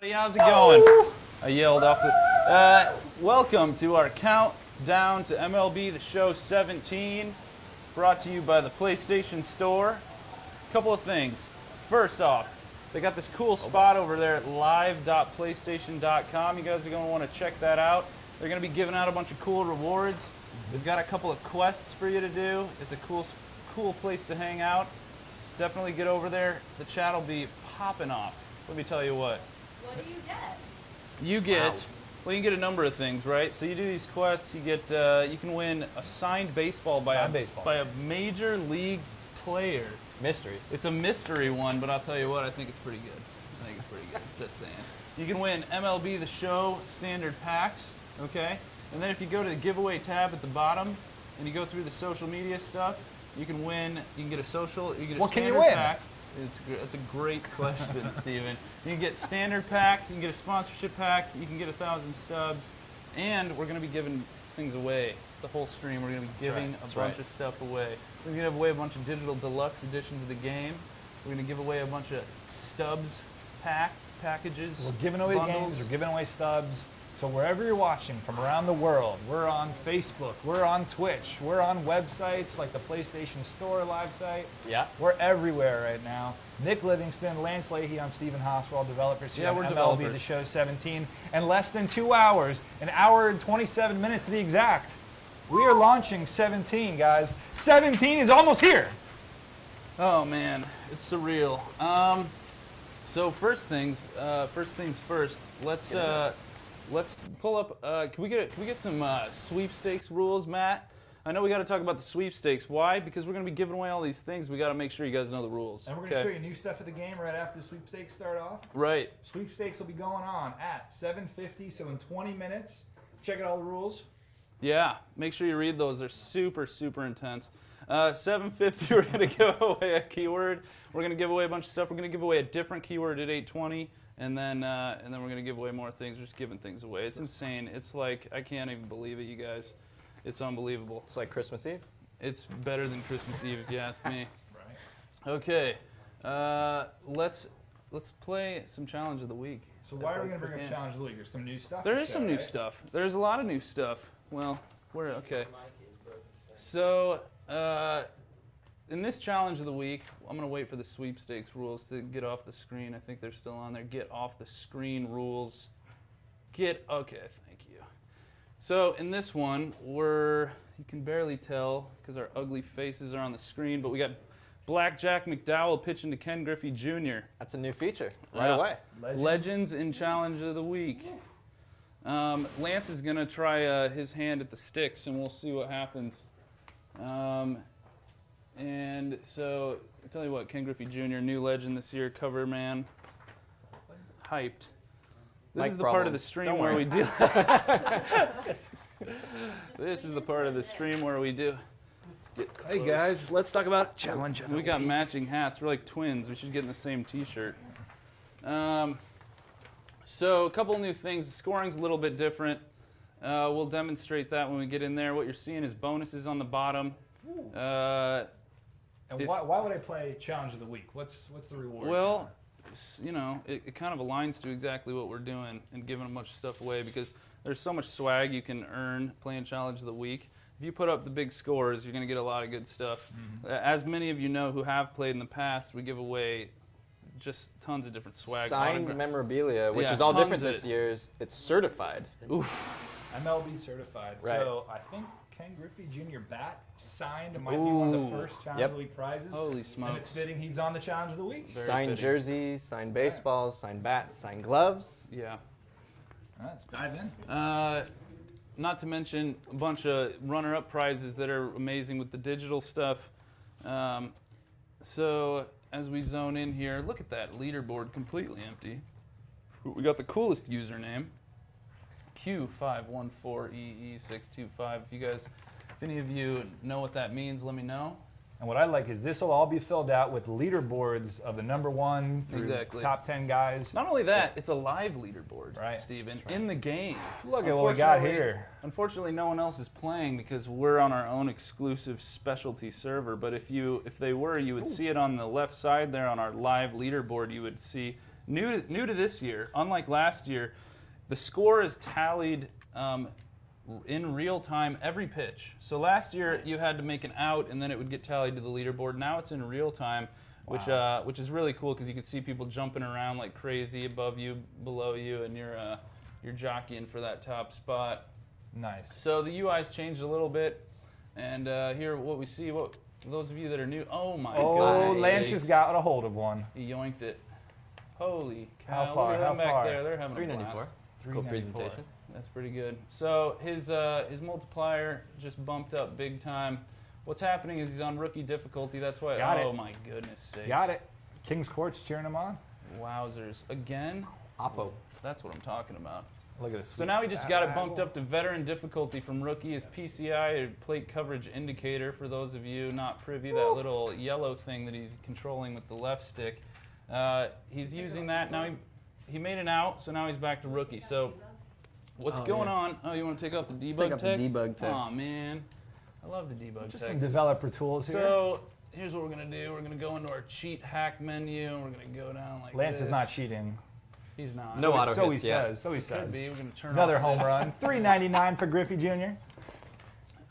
How's it going? I yelled off the... welcome to our countdown to MLB The Show 17, brought to you by the PlayStation Store. Couple of things. First off, they got this cool spot over there at live.playstation.com. You guys are going to want to check that out. They're going to be giving out a bunch of cool rewards. They've got a couple of quests for you to do. It's a cool place to hang out. Definitely get over there. The chat will be popping off. Let me tell you what. What do you get? You get, well, you can get a number of things, right? So you do these quests, you get, you can win a signed baseball by a major league player. Mystery. It's a mystery one, but I'll tell you what, I think it's pretty good. Just saying. You can win MLB The Show standard packs, okay? And then if you go to the giveaway tab at the bottom and you go through the social media stuff, you can win. You can get a social. You get a standard pack. It's a great question, Steven. You can get standard pack. You can get a sponsorship pack. You can get 1,000 stubs, and we're going to be giving things away. The whole stream, we're going to be giving a bunch of stuff away. We're going to give away a bunch of digital deluxe editions of the game. We're going to give away a bunch of stubs packages. We're giving away bundles. games. We're giving away stubs. So wherever you're watching from around the world, we're on Facebook, we're on Twitch, we're on websites like the PlayStation Store live site. Yeah. We're everywhere right now. Nick Livingston, Lance Leahy, I'm Stephen Haas. We're all developers here on we're MLB developers. The Show 17. In less than 2 hours, an hour and 27 minutes to be exact, we are launching 17, guys. 17 is almost here. Oh man, it's surreal. So first things first. Let's pull up. Can we get some sweepstakes rules, Matt? I know we got to talk about the sweepstakes. Why? Because we're going to be giving away all these things. We got to make sure you guys know the rules. And we're going to show you new stuff at the game right after the sweepstakes start off. Right. Sweepstakes will be going on at 7:50, so in 20 minutes. Check out all the rules. Yeah. Make sure you read those. They're super, super intense. 7:50, we're going to give away a keyword. We're going to give away a bunch of stuff. We're going to give away a different keyword at 8:20. And then we're going to give away more things. We're just giving things away. It's insane. It's like, I can't even believe it, you guys. It's unbelievable. It's like Christmas Eve? It's better than Christmas Eve, if you ask me. Right. Okay. Let's play some Challenge of the Week. So why are we going to bring up Challenge of the Week? There's some new stuff. There is some new stuff. There's a lot of new stuff. Well, we're okay. So, in this Challenge of the Week, I'm going to wait for the sweepstakes rules to get off the screen. I think they're still on there. Get off the screen rules. Okay, thank you. So in this one, you can barely tell because our ugly faces are on the screen, but we got Blackjack McDowell pitching to Ken Griffey Jr. That's a new feature right away. Legends in Challenge of the Week. Lance is going to try his hand at the sticks, and we'll see what happens. And so, I tell you what, Ken Griffey Jr., new legend this year, cover man, hyped. This is the part of the stream where we do. This is the part of the stream where we do. Let's get close. Hey guys, let's talk about Challenge of the We got Week. matching hats. We're like twins. We should get in the same T-shirt. So a couple new things. The scoring's a little bit different. We'll demonstrate that when we get in there. What you're seeing is bonuses on the bottom. And why would I play Challenge of the Week? What's the reward? Well, you know, it kind of aligns to exactly what we're doing and giving a bunch of stuff away because there's so much swag you can earn playing Challenge of the Week. If you put up the big scores, you're going to get a lot of good stuff. Mm-hmm. As many of you know who have played in the past, we give away just tons of different swag. Signed memorabilia, which is all different this year. It's certified. Oof. MLB certified. Right. So I think Ken Griffey Jr. bat signed might be one of the first Challenge of the Week prizes. Holy smokes. And it's fitting he's on the Challenge of the Week. Signed jerseys, signed baseballs, signed bats, signed gloves. Yeah. All right, let's dive in. Not to mention a bunch of runner-up prizes that are amazing with the digital stuff. So as we zone in here, look at that leaderboard completely empty. We got the coolest username, Q514EE625. If any of you know what that means, let me know. And what I like is this will all be filled out with leaderboards of the number 1 through top 10 guys. Not only that, it's a live leaderboard, right, Steven, in the game. Look at what we got here. Unfortunately, no one else is playing because we're on our own exclusive specialty server. But if they were, you would see it on the left side there on our live leaderboard. You would see New to this year, unlike last year, the score is tallied in real time every pitch. So last year you had to make an out and then it would get tallied to the leaderboard. Now it's in real time, which is really cool because you can see people jumping around like crazy above you, below you, and you're jockeying for that top spot. Nice. So the UI's changed a little bit, and here what we see. What those of you that are new, oh my Oh, goodness, Lance just got a hold of one. he yoinked it. Holy cow! How far? Look at How them back far? there. They're having a 394. blast. It's a cool 394. presentation. That's pretty good. So his multiplier just bumped up big time. What's happening is he's on rookie difficulty. That's why. Got it. Oh my goodness sakes. Got it. King's Court's cheering him on. Wowzers. Again? Oppo. That's what I'm talking about. Look at this. So now he just got it bumped up to veteran difficulty from rookie. His PCI, or plate coverage indicator, for those of you not privy, that little yellow thing that he's controlling with the left stick. He's using that. Now he made an out, so now he's back to rookie. So what's going on? Oh, you want to take off the debug take off text? the debug text. Oh, man. I love the debug Just text. some developer tools here. So here's what we're going to do. We're going to go into our cheat hack menu, and we're going to go down like Lance this. is not cheating. He's not. No auto So he hits yet. says. So he Could says. be. We're going to turn Another off home this. run. $3.99 for Griffey Jr.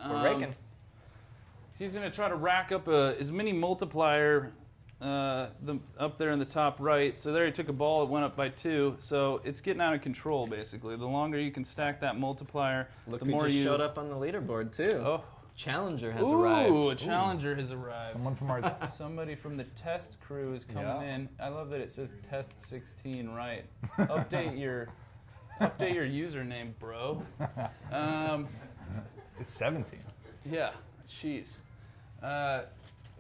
We're raking. He's going to try to rack up as many multiplier up there in the top right. So there he took a ball, it went up by 2. So it's getting out of control, basically. The longer you can stack that multiplier, Look the who more just you... showed up on the leaderboard, too. Oh. Challenger has Ooh, arrived. a challenger has arrived. Someone from our. Somebody from the test crew is coming Yeah. in. I love that it says test 16 right. Update your username, bro. It's 17. Yeah, jeez.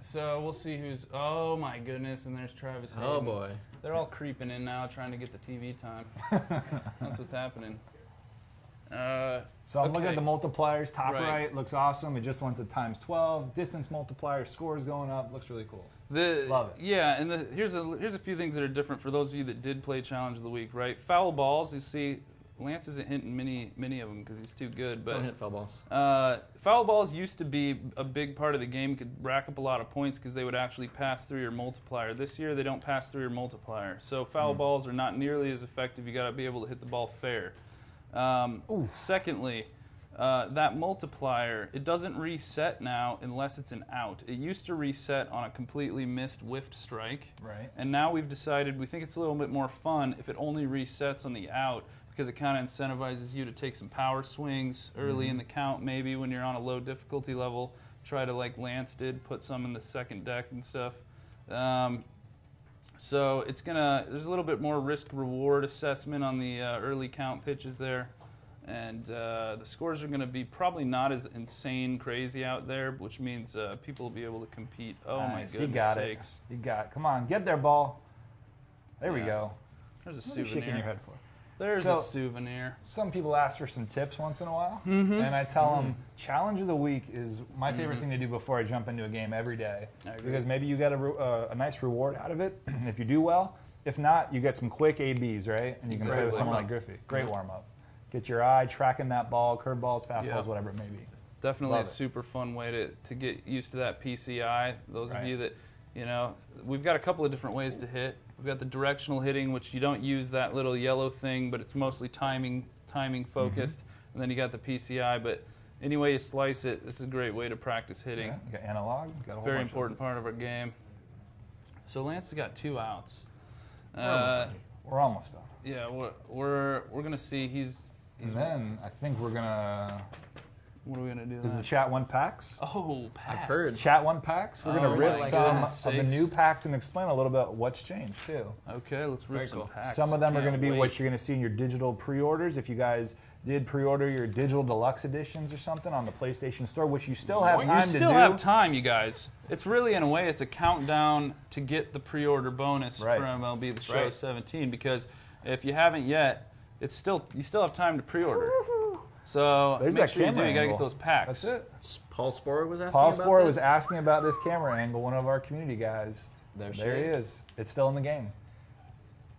So we'll see who's. Oh my goodness! And there's Travis. Oh, Hayden. boy. They're all creeping in now, trying to get the TV time. That's what's happening. So I'm looking Okay. at the multipliers. Top Right. right looks awesome. It just went to times 12. Distance multiplier, scores going up. Looks really cool. Love it. Yeah, and here's a few things that are different for those of you that did play Challenge of the Week, right? Foul balls, you see, Lance isn't hitting many of them because he's too good. But Don't hit foul balls. foul balls used to be a big part of the game. Could rack up a lot of points because they would actually pass through your multiplier. This year, they don't pass through your multiplier. So foul balls are not nearly as effective. You got to be able to hit the ball fair. Secondly, that multiplier, it doesn't reset now unless it's an out. It used to reset on a completely missed whiffed strike. Right. And now we've decided we think it's a little bit more fun if it only resets on the out because it kind of incentivizes you to take some power swings early in the count, maybe when you're on a low difficulty level. Try to, like Lance did, put some in the second deck and stuff. So there's a little bit more risk-reward assessment on the early count pitches there. And the scores are going to be probably not as insane crazy out there, which means people will be able to compete. Oh, Nice. my goodness He got sakes. it. He got it. Come on, get there, ball. There we Yeah. go. There's a What are you shaking your souvenir. head for? There's So- a souvenir. Some people ask for some tips once in a while, and I tell them challenge of the week is my favorite thing to do before I jump into a game every day, I agree. because maybe you get a nice reward out of it if you do well. If not, you get some quick ABs, right? And you can play with someone like Griffey. Great warm up. Get your eye tracking that ball, curveballs, fastballs, Yeah. whatever it may be. Definitely Love a it. super fun way to get used to that PCI. Those Right. of you that, we've got a couple of different ways to hit. We've got the directional hitting, which you don't use that little yellow thing, but it's mostly timing focused. And then you got the PCI, but any way you slice it, this is a great way to practice hitting. Yeah, you got analog. You got a whole Very bunch important part of our game. So Lance has got 2 outs. We're almost done. Yeah, we're gonna see. He's And then I think we're gonna. what are we gonna do? Is the then? chat one packs? Oh, packs. I've heard. Chat one packs. We're gonna Oh rip my some goodness of the sakes. new packs and explain a little bit what's changed too. Okay, let's rip Very some cool. packs. Some of them are Can't going to be wait. what you're going to see in your digital pre-orders. If you guys did pre-order your digital deluxe editions or something on the PlayStation Store, which you still have time You to still do. have time, you guys. It's really, in a way, it's a countdown to get the pre-order bonus Right. for MLB The Show Right. 17. Because if you haven't yet, you still have time to pre-order. So There's make that sure you camera do. You gotta angle. get those packs. That's it. Paul Sporer was asking Paul about Sporer this? was asking about this camera angle. One of our community guys. There she he is. is. It's still in the game.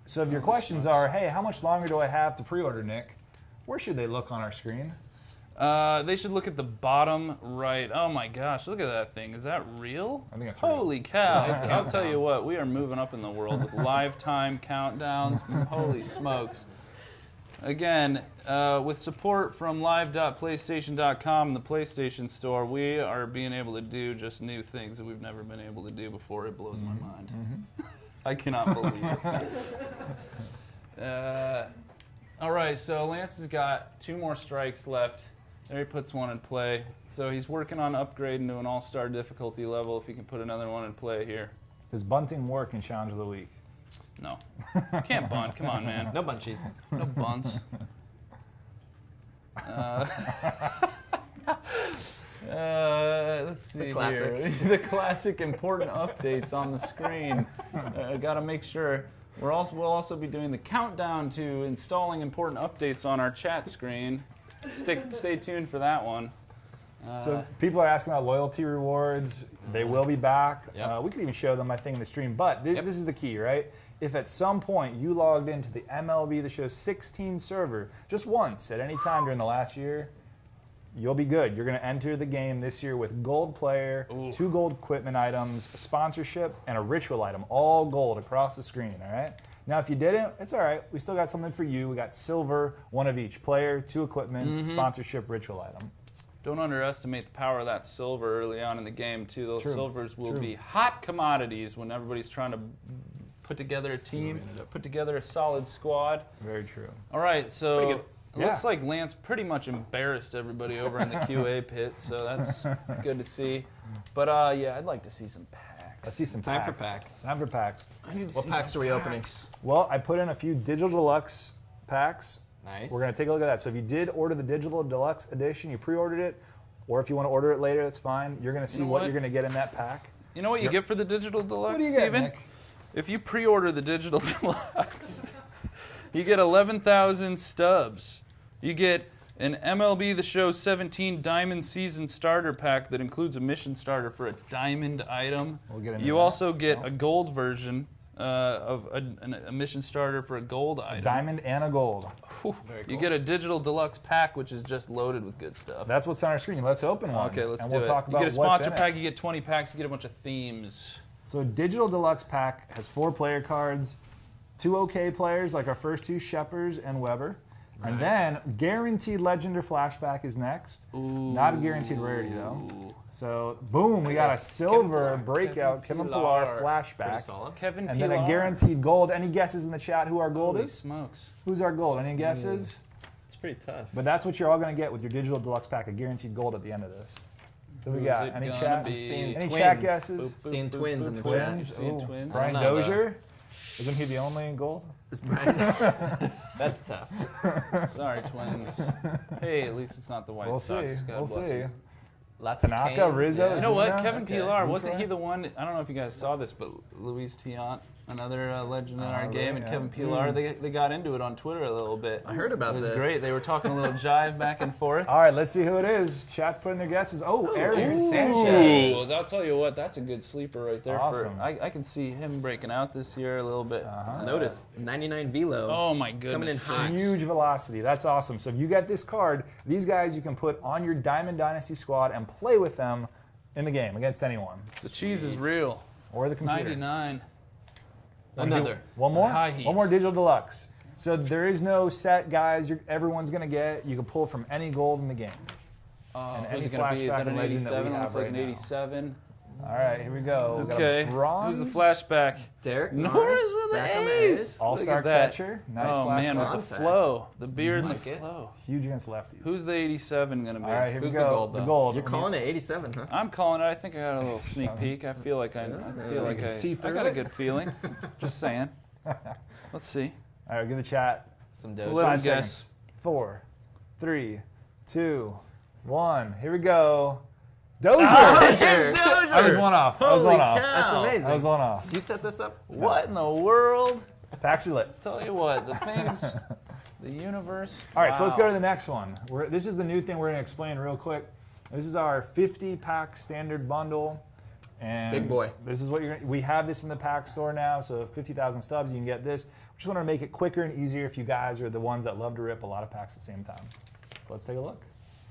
So if your questions are, hey, how much longer do I have to pre-order, Nick? Where should they look on our screen? They should look at the bottom right. Oh my gosh, look at that thing. Is that real? I think it's real. Holy cow. I'll tell you what, we are moving up in the world with live time countdowns. Holy smokes. Again, with support from live.playstation.com, the PlayStation Store, we are being able to do just new things that we've never been able to do before. It blows my mind. I cannot believe it. All right, so Lance has got 2 more strikes left. There he puts one in play. So he's working on upgrading to an all-star difficulty level if he can put another one in play here. Does bunting work in Challenge of the Week? No. You can't bunt. Come on, man. No bunchies. No bunts. Let's see here. The classic important updates on the screen. Got to make sure. We'll also be doing the countdown to installing important updates on our chat screen. Stay tuned for that one. So people are asking about loyalty rewards. They will be back. Yep. We could even show them, I think, in the stream. But this is the key, right? If at some point you logged into the MLB The Show 16 server just once at any time during the last year, you'll be good. You're going to enter the game this year with gold player, 2 gold equipment items, a sponsorship, and a ritual item, all gold across the screen, all right? Now, if you didn't, it's all right. We still got something for you. We got silver, 1 of each, player, 2 equipments, sponsorship, ritual item. Don't underestimate the power of that silver early on in the game, too. Those True. silvers will True. be hot commodities when everybody's trying to put together a team, put together a solid squad. Very true. All right, so it Yeah. looks like Lance pretty much embarrassed everybody over in the QA pit, so that's good to see. But yeah, I'd like to see some packs. Let's see some Time packs. for packs. Time for packs. I need to What see packs some are we opening? Well, I put in a few Digital Deluxe packs. Nice. We're going to take a look at that. So if you did order the Digital Deluxe edition, you pre-ordered it, or if you want to order it later, that's fine. You're going to see know what what? you're going to get in that pack. You know what you get for the Digital Deluxe, What do you get, Steven? Nick? If you pre-order the Digital Deluxe, you get 11,000 stubs. You get an MLB The Show 17 Diamond Season Starter Pack that includes a mission starter for a diamond item. We'll get into You that. also get a gold version of a mission starter for a gold item. Diamond and a gold. Whew. Very You cool. get a Digital Deluxe pack, which is just loaded with good stuff. That's what's on our screen. Let's open one. Okay, let's and do we'll it. talk about you get a what's sponsor in pack, it. you get 20 packs, you get a bunch of themes. So Digital Deluxe pack has 4 player cards, 2 OK players like our first 2, Sheppers and Weber. And then guaranteed legend or flashback is next. Not a guaranteed rarity though. So boom, we got a silver breakout Kevin Pillar Pretty flashback. solid. Kevin And then a Pillar. guaranteed gold. Any guesses in the chat who our gold Holy is? smokes. Who's our gold? Any guesses? It's pretty tough. But that's what you're all going to get with your Digital Deluxe pack, a guaranteed gold at the end of this. So we Who's got it any gonna chat? be? Any Twins. chat guesses? Seeing twins in the Twins. chat. Seeing Ooh. twins. Brian I don't know, Dozier. Isn't he the only in gold? It's Brian. That's tough. Sorry, twins. Hey, at least it's not the White We'll see. Sox. God We'll bless see. you. Lots of Tanaka, Kane. Rizzo, You know what? Zuna? Kevin Okay. Pillar, wasn't he Lucroy? the one? I don't know if you guys saw this, but Luis Tiant, another legend in our really? game, and Yeah. Kevin Pillar, they got into it on Twitter a little bit. I heard about It was this. great. They were talking a little jive back and forth. All right, let's see who it is. Chat's putting their guesses. Oh, Aaron Sanchez. Ooh, I'll tell you what, that's a good sleeper right there. Awesome. I can see him breaking out this year a little bit. Notice 99 velo. Oh my goodness. Coming in hot. Huge velocity. That's awesome. So if you get this card, these guys you can put on your Diamond Dynasty squad and play with them in the game against anyone. The cheese is real. Or the computer. 99. Another. One more? High heat. One more Digital Deluxe. So there is no set, guys. Everyone's going to get. You can pull from any gold in the game. And Who's any it going to be? Is flashback that an and legend that we 87? have Looks like right an now. 87. All right, here we go. We got a Okay. bronze. Who's the flashback? Derek Norris with back on the the A's. A's. All-star Look at that. catcher. Nice Oh man, flashback. with the Contact. flow, the beard and Like the it. flow. Huge against lefties. Who's the 87 going to be? All right, here Who's we the go. gold, The though? gold. You're calling it 87, huh? I'm calling it. I think I got a little sneak peek. I feel like I can see I through got a it. good feeling. Just saying. Let's see. All right, give the chat Some dough. Let 5 him seconds. guess. 4, 3, 2, 1. Here we go. Dozier. Dozier. I was one off. I was Holy one off. cow. That's amazing. I was one off. Did you set this up? What in the world? Packs are lit. Tell you what, the things, the universe. All right, so let's wow. go to the next one. This is the new thing we're going to explain real quick. This is our 50-pack standard bundle. And Big boy. This is what we have this in the pack store now, so 50,000 stubs, you can get this. We just want to make it quicker and easier if you guys are the ones that love to rip a lot of packs at the same time. So let's take a look.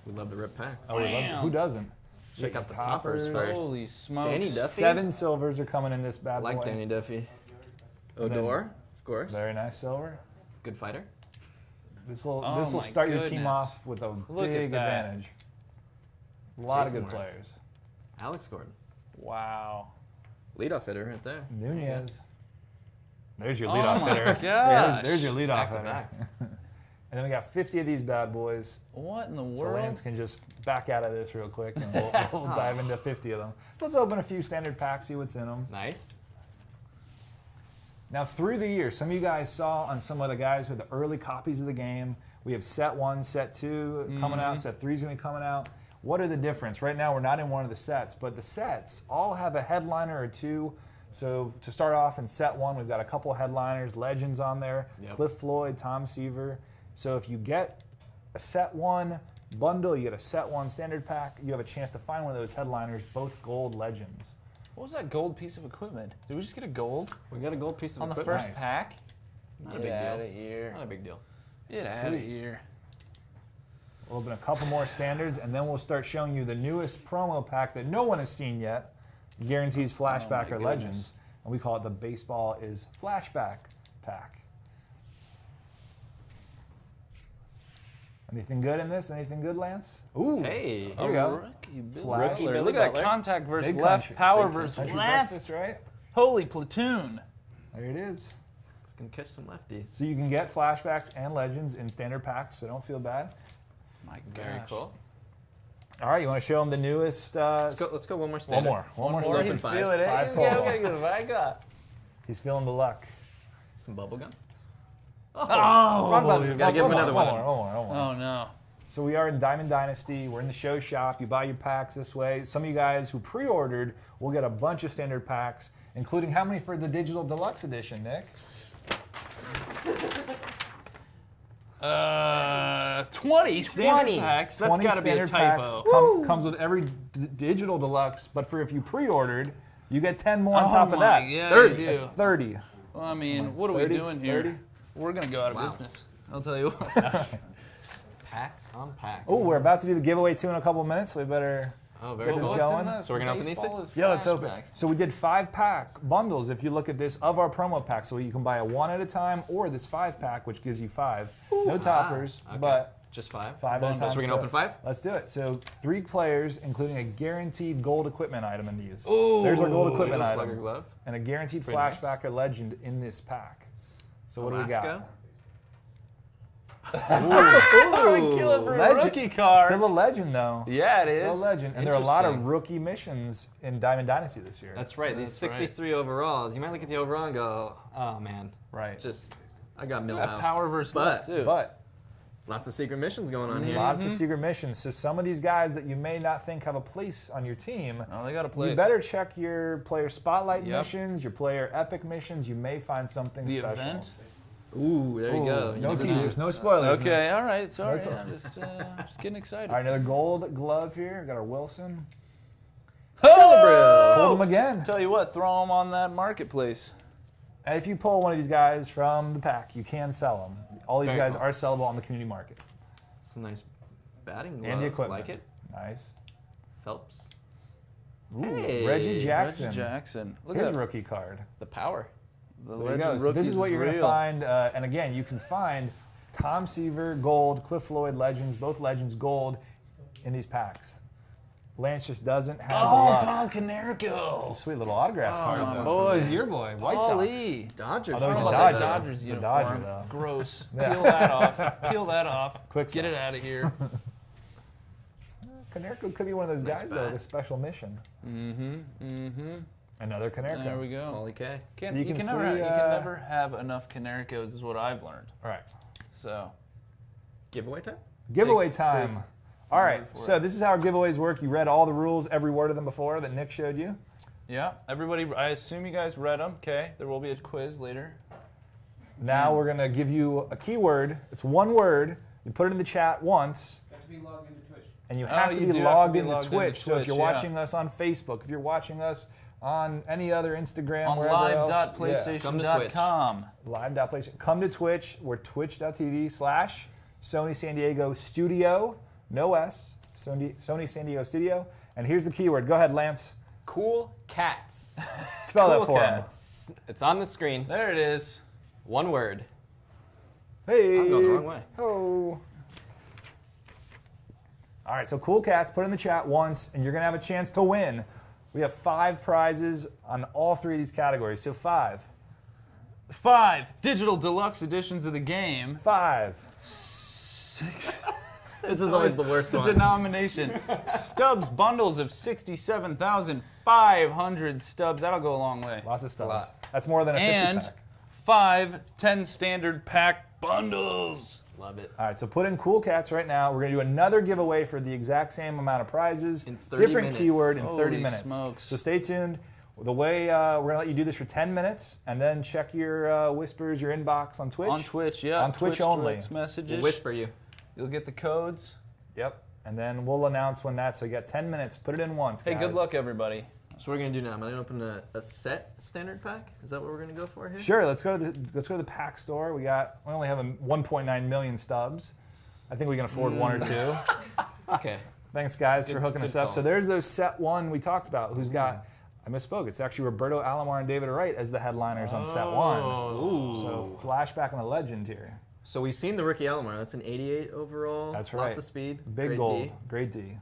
We love the rip packs. Oh, we love it. Bam. Who doesn't? Check out the toppers first. Holy smokes. Danny Duffy. 7 silvers are coming in this bad I like boy. Danny Duffy. And then- Odor, of course. Very nice silver. Good fighter. This will Oh my start your team goodness. off with a Look at big that. advantage. A lot of Jason good Worth. players. Alex Gordon. Wow. Leadoff hitter right there. Nunez. There's your Oh leadoff my hitter. gosh. There's your leadoff Back to hitter. back. And then we got 50 of these bad boys. What in the So world? Lance can just back out of this real quick and we'll dive into 50 of them. So let's open a few standard packs, see what's in them. Nice. Now through the year, some of you guys saw on some of the guys with the early copies of the game, we have set 1, set 2 coming out, set 3 is going to be coming out. What are the difference? Right now we're not in one of the sets, but the sets all have a headliner or 2. So to start off in set 1, we've got a couple headliners, legends on there, Yep. Cliff Floyd, Tom Seaver. So if you get a set 1 bundle, you get a set 1 standard pack, you have a chance to find one of those headliners, both gold legends. What was that gold piece of equipment? Did we just get a gold We got a gold piece of on the equipment. first Nice. pack? Not a big Get out deal. of here. Not a big deal. Get out of Sweet. here. We'll open a couple more standards, and then we'll start showing you the newest promo pack that no one has seen yet. Guarantees flashback my or goodness. legends, and we call it the Baseball is Flashback pack. Anything good in this? Anything good, Lance? Ooh, Hey. here we go. Rookie Billy Flash. Butler. Billy Look at that Butler. contact versus Big left, country. power Big versus Country left. breakfast, right? Holy platoon. There it is. It's going to catch some lefties. So you can get flashbacks and legends in standard packs, so don't feel bad. My Very gosh. cool. All right, you want to show them the newest? Let's go one more one standard. more. One more. more. standard. He's He's five. feeling it. Five He's total. got good. My God. He's feeling the luck. Some bubble gum. Oh. Wrong button. Gotta give him another one. One more. Oh, no. So we are in Diamond Dynasty. We're in the show shop. You buy your packs this way. Some of you guys who pre-ordered will get a bunch of standard packs, including how many for the digital deluxe edition, Nick? 20 standard 20. packs. That's 20 got to be a standard packs. typo. Comes with every digital deluxe, but for if you pre-ordered, you get 10 more on Oh top of my, that. yeah, 30. you do. That's 30. Well, I mean, what are we 30, doing here? 30? We're going to go out of Wow. business. I'll tell you what. Packs on packs. Oh, we're about to do the giveaway too in a couple minutes, so we better. Oh, very Get this cool. going. So we're gonna open these Baseball things? is Yeah, let's open. flashback. So we did 5-pack bundles. If you look at this of our promo pack, so you can buy a 1 at a time or this 5-pack, which gives you 5. No toppers, Okay. but Just 5? 5 at a Bundles. time. So we're gonna open 5? Let's do it. So 3 players, including a guaranteed gold equipment item in these. Ooh. There's our gold equipment Eagle Slugger item, glove. and a guaranteed Pretty nice. flashback or legend in this pack. So what do we got? Alaska. Ooh, kill it for a Legend. rookie card. Still a legend though. Yeah, it Still a is. legend, and there are a lot of Interesting. rookie missions in Diamond Dynasty this year. That's right. These That's right. 63 overalls. You might look at the overall and go, oh man, right. just I got Got Millhouse. power versus but left, too. But lots of secret missions going on here. lots of secret missions. So some of these guys that you may not think have a place on your team, Oh, they got to play. you better check your player spotlight Yep. missions, your player epic missions. You may find something the special. event. Ooh, there you go. You No never know. teasers, no spoilers. Okay, all right. Sorry, No I'm just getting excited. All right, another gold glove here. Got our Wilson. Oh! Pulled him again. Tell you what, throw them on that marketplace. And if you pull one of these guys from the pack, you can sell them. All these Very guys cool. are sellable on the community market. Some nice batting gloves. And the equipment. Like it. Nice. Phelps. Ooh, Hey, Reggie Jackson. Reggie Jackson. Look His at rookie card. The power. the So there you legend go. So this rookies is what you're going to real. find. And again, you can find Tom Seaver, gold, Cliff Floyd, legends, both legends, gold in these packs. Lance just doesn't have the Oh, luck. Paul Canerico. It's a sweet little autograph card. my though. boys. It's your boy, White Sox. Paulie. Dodgers. Although he's a Oh, Dodger. the Dodgers He's a uniform. Dodger, though. Gross. Yeah. Peel that off. Peel that off. Quick Get sell. it out of here. Canerco could be one of those Nice guys, though, bat. with a special mission. Mm-hmm. Another Canerco. There we go. Paulie K. Can't- So you can never, see, you can never have enough Canericos, is what I've learned. All right. So, Giveaway time? Giveaway Big time. All right, for so it. this is how our giveaways work. You read all the rules, every word of them before that Nick showed you. yeah, everybody, I assume you guys read them. Okay, there will be a quiz later. Now we're going to give you a keyword. It's one word. You put it in the chat once. You have to be logged into Twitch. And you have to you be do have to logged be into logged into Twitch. So if you're Twitch, yeah. watching us on Facebook, if you're watching us on any other Instagram, On wherever else, live.playstation.com. live.playstation. Come to Twitch. We're twitch.tv/Sony San Diego Studio, no S, Sony San Diego studio. And here's the keyword. Go ahead, Lance. Cool cats. Spell that Cool for cats. It's on the screen. There it is. One word. him. Hey. I'm going the wrong way. Oh. All right, so cool cats, put it in the chat once, and you're going to have a chance to win. We have 5 prizes on all 3 of these categories. So 5. 5 digital deluxe editions of the game. 5. 6. This is always the worst The one. denomination. Stubbs bundles of 67,500 stubs. That'll go a long way. Lots of stuff. lot. That's more than a 50 And pack. 5 10 standard pack bundles. Love it. All right, so put in cool cats right now. We're going to do another giveaway for the exact same amount of prizes. In 30 different minutes. keyword in 30 Holy minutes. smokes. So stay tuned. The way we're going to let you do this for 10 minutes, and then check your whispers, your inbox on Twitch. On Twitch, yeah. On Twitch only. direct Messages. We'll whisper you. You'll get the codes. Yep. And then we'll announce when that's. So you got 10 minutes. Put it in once, Hey, guys. good luck, everybody. So what we're gonna do now? I'm gonna open a set standard pack. Is that what we're gonna go for here? Sure. Let's go to the pack store. We only have 1.9 million stubs. I think we can afford 1 or 2. Okay. Thanks, guys, for hooking good us up. call. So there's those set 1 we talked about. Who's got? I misspoke. It's actually Roberto Alomar and David Wright as the headliners on set 1. Ooh. So flashback on a legend here. So we've seen the rookie Alomar. That's an 88 overall. That's right. Lots of speed. Big Great gold. D. Great D.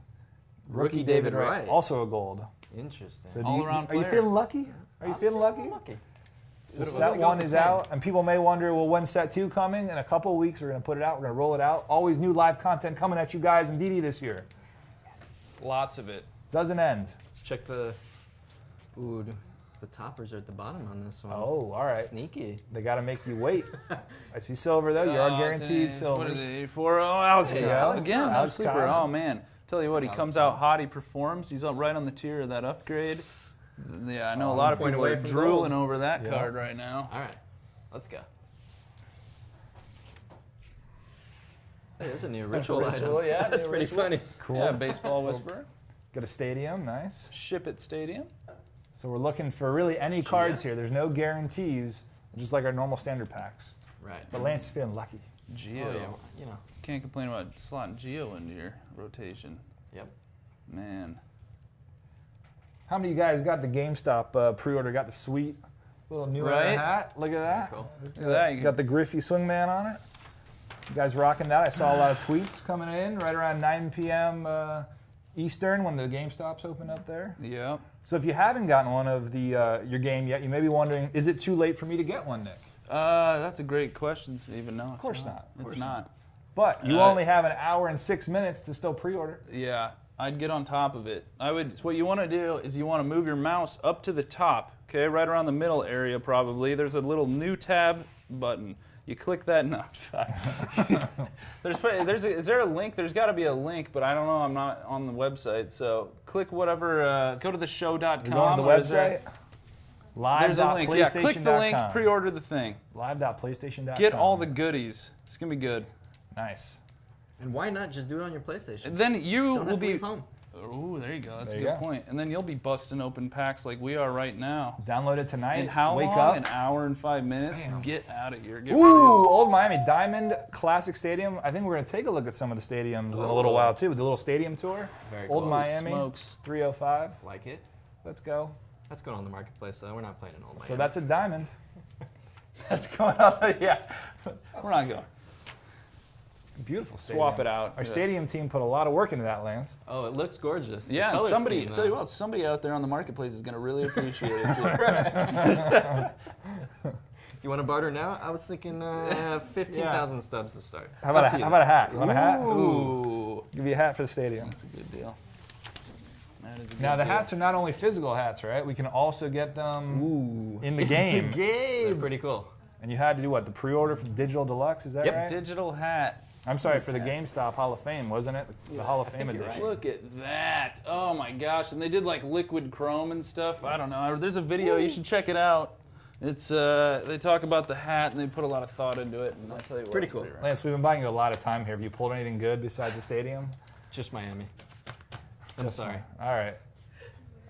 Rookie David Wright. Also a gold. Interesting. So All-around are you player. feeling lucky? Are you feeling lucky? Lucky. So What do set we go 1 with is 10? out, and people may wonder, well, when's set 2 coming? In a couple of weeks, we're going to put it out. We're going to roll it out. Always new live content coming at you guys in DD this year. Lots of it. Doesn't end. Let's check the. Ooh, the toppers are at the bottom on this one. Oh, all right. Sneaky. They got to make you wait. I see silver, though. You are guaranteed silver. What is it, 84? Oh, Alex There you Cobb. go. Again, Alex sleeper. Cobb. Oh, man. Tell you what, he comes out hot, he performs. He's up right on the tier of that upgrade. Yeah, I know a lot of point people away are from drooling gold. over that Yeah. card right now. All right. Let's go. Hey, there's a new ritual ritual, item. yeah, That's new pretty ritual. funny. Cool. Yeah, baseball whisperer. Got a stadium. Nice. Ship it stadium. So we're looking for really any cards here. There's no guarantees, just like our normal standard packs. Right. But Lance is feeling lucky. Geo. Oh, yeah. You know. Can't complain about slotting Geo into your rotation. Yep. Man. How many of you guys got the GameStop pre-order? Got the sweet little new era Right? hat? Look at that. Cool. Look at that. You Got the Griffey Swingman on it. You guys rocking that? I saw a lot of tweets coming in right around 9 p.m. Eastern when the GameStops opened up there. Yep. So if you haven't gotten one of the your game yet, you may be wondering, is it too late for me to get one, Nick? That's a great question, Stephen. No, Of course not. It's not. But you only have an hour and 6 minutes to still pre-order. Yeah, I'd get on top of it. What you want to do is you want to move your mouse up to the top, okay, right around the middle area probably. There's a little new tab button. You click that. No, I'm sorry. Is there a link? There's got to be a link, but I don't know. I'm not on the website. So click whatever. Go to the show.com. You're going to the or is website? There's a link. Yeah, click the link. Live.playstation.com. Pre-order the thing. Live.playstation.com. Get all the goodies. It's gonna be good. Nice. And why not just do it on your PlayStation? And then you Don't will have to be. leave home. Ooh, there you go. That's There a you good go. point. And then you'll be busting open packs like we are right now. Download it tonight. In how Wake long? up. An hour and 5 minutes. Get out of here. Get Ooh, real. Old Miami Diamond Classic Stadium. I think we're going to take a look at some of the stadiums in a little while too. The little stadium tour. Very Old cool. Miami. Smokes. 305. Like it? Let's go. That's going on the marketplace though. We're not playing in Old Miami. So that's a diamond. That's going on. Yeah. We're not going. Beautiful stadium. Swap it out. Our Yeah. stadium team put a lot of work into that, Lance. Oh, it looks gorgeous. The Yeah, and color somebody, scheme, tell you though. what, somebody out there on the marketplace is going to really appreciate it too. You want to barter now? I was thinking 15,000 stubs to start. How about Up a to you. hat? You want a hat? Ooh. Give you a hat for the stadium. That's a good deal. That is a good Now the deal. hats are not only physical hats, right? We can also get them in the game. They're pretty cool. And you had to do what? The pre-order for the Digital Deluxe, is that Yep. right? Digital hat. I'm sorry, for the GameStop Hall of Fame, wasn't it? The Hall of Fame think you're edition. right. Look at that. Oh my gosh. And they did like liquid chrome and stuff. I don't know. There's a video. You should check it out. It's they talk about the hat and they put a lot of thought into it. And I tell you what, Pretty it's cool. rad. Lance, we've been buying you a lot of time here. Have you pulled anything good besides the stadium? Just Miami. I'm sorry. All right.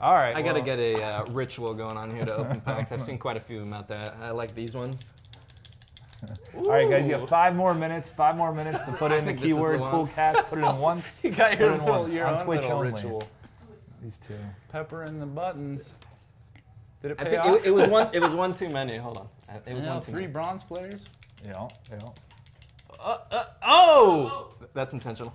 All right. I got to well, get a ritual going on here to open packs. I've seen quite a few of them out there. I like these ones. All right, guys, you have 5 more minutes. 5 more minutes to put in the think this is the keyword one. cool cats. Put it in once. You got Put your it in once your on own Twitch little only. ritual. These two. Pepper in the buttons. Did it I pay think off? it was one. It was one too many. Hold on. It was No, one too 3 many. bronze players. Yeah. Oh! That's intentional.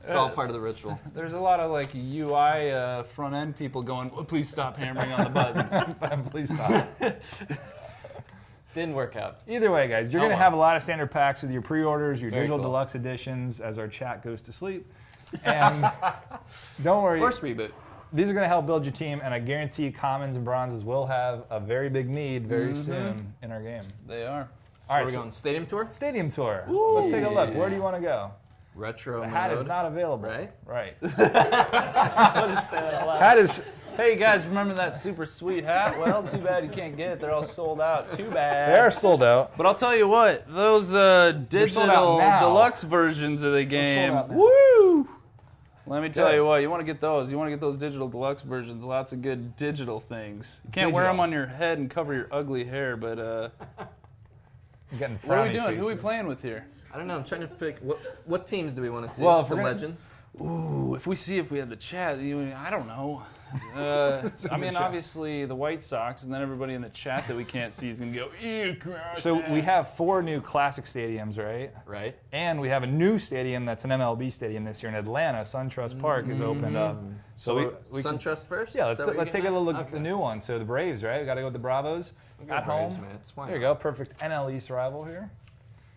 It's all part of the ritual. There's a lot of like UI front end people going, oh, please stop hammering on the buttons. Please stop. Didn't work out. Either way, guys, you're Oh, going to wow. have a lot of standard packs with your pre-orders, your Very digital cool. deluxe editions as our chat goes to sleep. And don't worry, Force reboot. these are going to help build your team, and I guarantee commons and bronzes will have a very big need very soon in our game. They are. So All right, we're so going stadium tour. stadium tour. Let's take a look. Where do you want to go? Retro The hat mode. is not available. Right? Right. I'll just say that out loud. Hat is. Hey guys, remember that super sweet hat? Well, too bad you can't get it. They're all sold out. Too bad. They are sold out. But I'll tell you what, those sold out digital now. deluxe versions of the game, out now. woo! Let me tell Good. you what, you want to get those. You want to get those digital deluxe versions. Lots of good digital things. You can't wear Digital. them on your head and cover your ugly hair, but You're getting what are we frowny doing? Who are we faces. playing with here? I don't know. I'm trying to pick what teams do we want to see? Well, if Some we're gonna- legends. Ooh, if we have the chat, I don't know. I mean, chat. obviously the White Sox, and then everybody in the chat that we can't see is gonna go. Ew, gross, So we man." have 4 new classic stadiums, right? Right. And we have a new stadium that's an MLB stadium this year in Atlanta. SunTrust Park is opened up. So we can, SunTrust first. yeah, Is that what you're let's take a getting little at? look at the Okay. new one. So the Braves, right? We got to go with the Bravos We'll go at Braves, home. man. It's fine. There you go, perfect NL East rival here.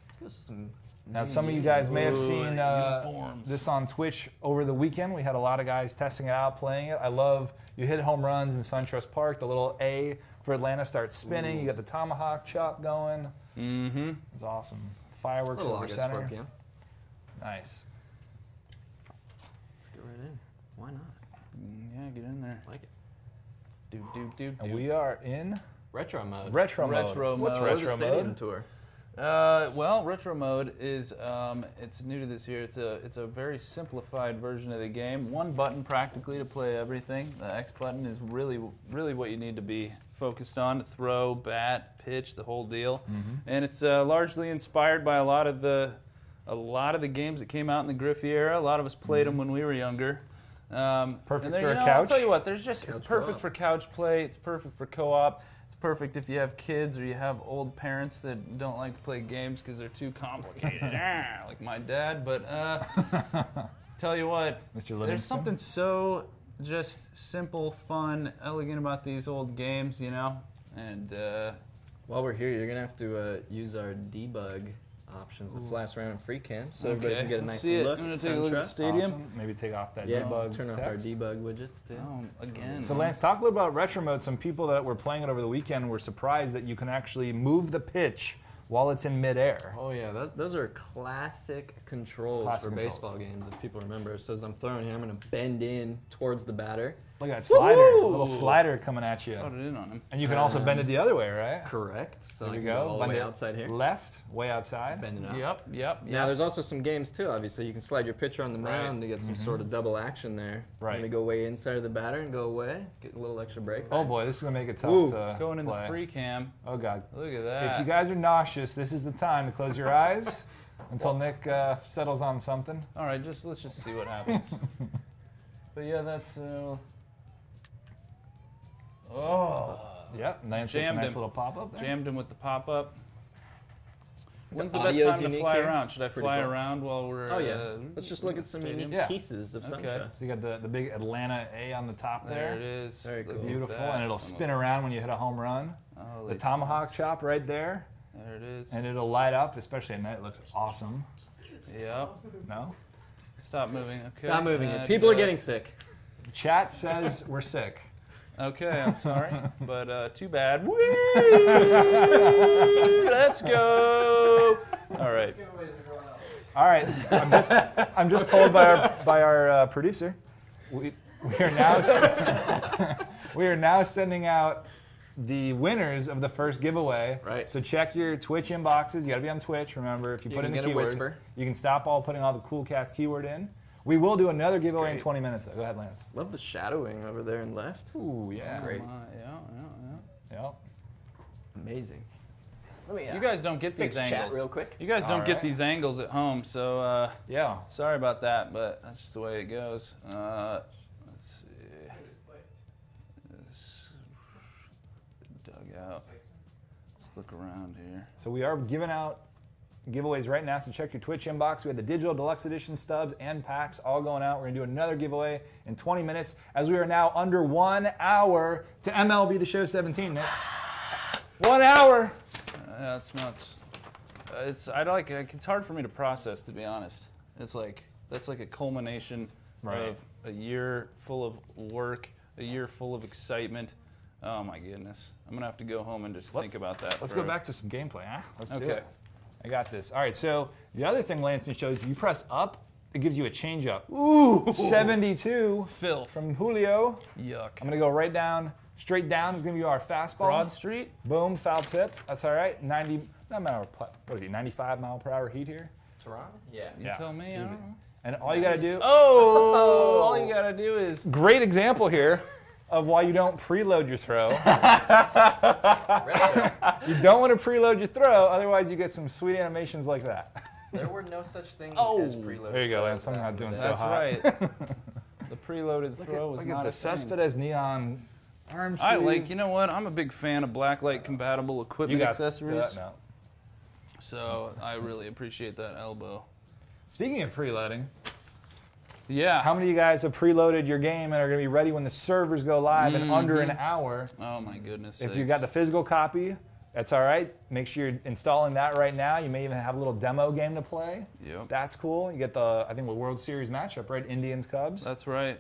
Let's go some. Now, some of you guys may have Ooh, seen uniforms. this on Twitch over the weekend. We had a lot of guys testing it out, playing it. I love you hit home runs in SunTrust Park. The little A for Atlanta starts spinning. You got the tomahawk chop going. Mm-hmm. It's awesome. Fireworks Little over August, center. 4 p.m. Nice. Let's go right in. Why not? Yeah, get in there. Like it. Do. And we are in Retro mode. retro mode. Retro What's mode. Or the retro stadium mode? tour. Well, retro mode is it's new to this year. It's a very simplified version of the game. One button practically to play everything. The X button is really what you need to be focused on to throw, bat, pitch, the whole deal. And it's largely inspired by a lot of the games that came out in the Griffey era. A lot of us played them when we were younger. Perfect and then, for a I'll couch? tell you what, it's Couch perfect co-op. for couch play. It's perfect for co-op. It's perfect if you have kids or you have old parents that don't like to play games because they're too complicated, like my dad. But tell you what, Mr. Livingston? there's something so just simple, fun, elegant about these old games, you know. And While we're here, you're gonna have to use our debug options that fly us around in free cam, so everybody can get a let's nice see it. look. I'm gonna take a look at the SunTrust. stadium. Awesome. Maybe take off that Yeah, debug turn off text. our debug widgets too. Oh, again. So Lance, talk a little about retro mode. Some people that were playing it over the weekend were surprised that you can actually move the pitch while it's in midair. Oh yeah, those are classic controls Classic for controls. baseball games, if people remember. So as I'm throwing here, I'm gonna bend in towards the batter. Look at that slider, a Woohoo! little slider coming at you. Put it in on him. And you can also bend it the other way, right? Correct. So There I we can go. all the Bend way it outside here. Left, way outside. Bend it out. Yep. Now there's also some games too, obviously. You can slide your pitcher on the Right. mound to get some sort of double action there. Right. Maybe go way inside of the batter and go away, get a little extra break. Oh boy, this is gonna make it tough Ooh, to Going in play. the free cam. Oh god. Look at that. If you guys are nauseous, this is the time to close your eyes until Nick settles on something. All right, let's just see what happens. But yeah, that's. Yep, Lance gets a Jammed nice him. little pop-up there. Jammed him with the pop-up. When's the The best audio's time to unique fly here. around? Should I Pretty fly cool. around while we're? Oh yeah. Let's just look at some stadium? unique Yeah. pieces of Okay. SunTrust. So you got the big Atlanta A on the top There there. it is. Very Look cool. at Beautiful, that. and it'll spin around when you hit a home run. Holy The tomahawk chop right there, There it is. and it'll light up, especially at night. It looks awesome. Yep. No? Stop moving. Okay. Stop moving it. And, People are getting sick. Chat says we're sick. Okay, I'm sorry, but too bad. Woo! Let's go. All right. All right, I'm just told by our producer, we are now sending out the winners of the first giveaway. Right. So check your Twitch inboxes. You got to be on Twitch. Remember, if you You put in can the get a keyword, whisper. you can stop putting all the cool cats keyword in. We will do another giveaway in great. 20 minutes. Though. Go ahead, Lance. Love the shadowing over there and left. Ooh, yeah. Great. Yeah. Yep. Amazing. Let me, You guys don't get these fix chat angles. real quick. You guys don't All get right. these angles at home, so Yeah. sorry about that, but that's just the way it goes. Let's see. This dug out. Let's look around here. So we are giving out giveaways right now, so check your Twitch inbox. We have the digital deluxe edition stubs and packs all going out. We're going to do another giveaway in 20 minutes as we are now under 1 hour to MLB The Show 17, Nick. 1 hour. That's nuts. It's hard for me to process, to be honest. It's like that's like a culmination Right. of a year full of work, a year full of excitement. Oh my goodness! I'm gonna have to go home and just think about that. Let's for- go back to some gameplay, huh? Let's do Okay. it. I got this. All right, so the other thing Lansing shows, you press up, it gives you a changeup. Ooh, 72 filth. from Julio. Yuck. I'm going to go right down, straight down is going to be our fastball. Broad Street. Boom, foul tip. That's all right. 90, not mile, what is he, 95 mile per hour heat here? Toronto? Yeah. You Yeah, tell me. I easy. don't know. And all you got to do, Oh, all you gotta do is. great example here of why you don't preload your throw. You don't want to preload your throw, otherwise you get some sweet animations like that. There were no such thing Oh. as preload. There you go, throws Lance. I'm back not in doing the so day. That's hot. right. The preloaded throw was Look not at the a thing. Cespedes neon arm I sleeve. like. You know what? I'm a big fan of blacklight compatible you equipment got accessories. that now. So I really appreciate that elbow. Speaking of preloading, Yeah. how many of you guys have preloaded your game and are going to be ready when the servers go live in under an hour? Oh my goodness. If sakes. you've got the physical copy, that's all right. Make sure you're installing that right now. You may even have a little demo game to play. Yep. That's cool. You get the, I think, the World Series matchup, right? Indians Cubs. That's right.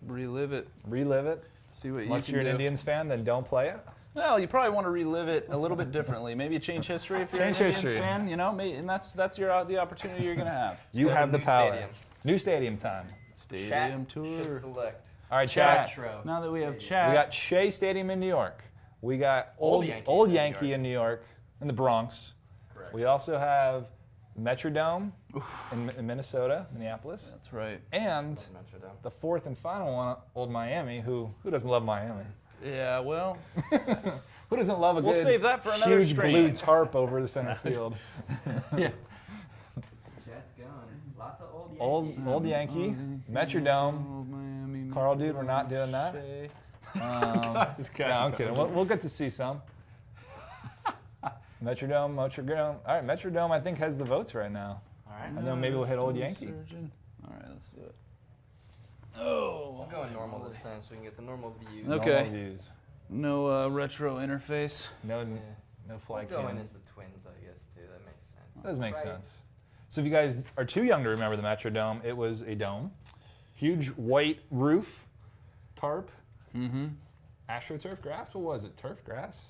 Relive it. Relive it. See what Unless you you're can an do. Indians fan, then don't play it. Well, you probably want to relive it a little bit differently. Maybe change history if you're Change an Indians history. fan. You know, and that's the opportunity you're gonna have. You go to have the new power. stadium. New stadium time. Stadium Chat should tour. select. All right, chat. Retro Now that we have stadium. chat. We got Shea Stadium in New York. We got Old Old Yankees in New Yankee York. in New York, in the Bronx. Correct. We also have Metrodome in Minnesota, Minneapolis. That's right. And Metrodome. the fourth and final one, Old Miami. Who doesn't love Miami? Yeah. Well, Who doesn't love a We'll good save that for another huge stream. blue tarp over the center field? yeah. Chat's going. Lots of old Yankees. Old Yankee, Metrodome. Old Miami. Carl, dude, we're not doing that. Shea. No, I'm kidding. We'll get to see some. Metrodome. All right, Metrodome, I think, has the votes right now. All right. And then maybe we'll hit Old Yankee. Surgeon. All right, let's do it. Oh. We'll go in normal this time so we can get the normal view. Okay. Normal views. No retro interface. No fly We'll go in cam. as the twins, I guess, too. That makes sense. Does make Right. sense. So if you guys are too young to remember the Metrodome, it was a dome, huge white roof, tarp, Mm-hmm. AstroTurf grass. What was it? Turf grass?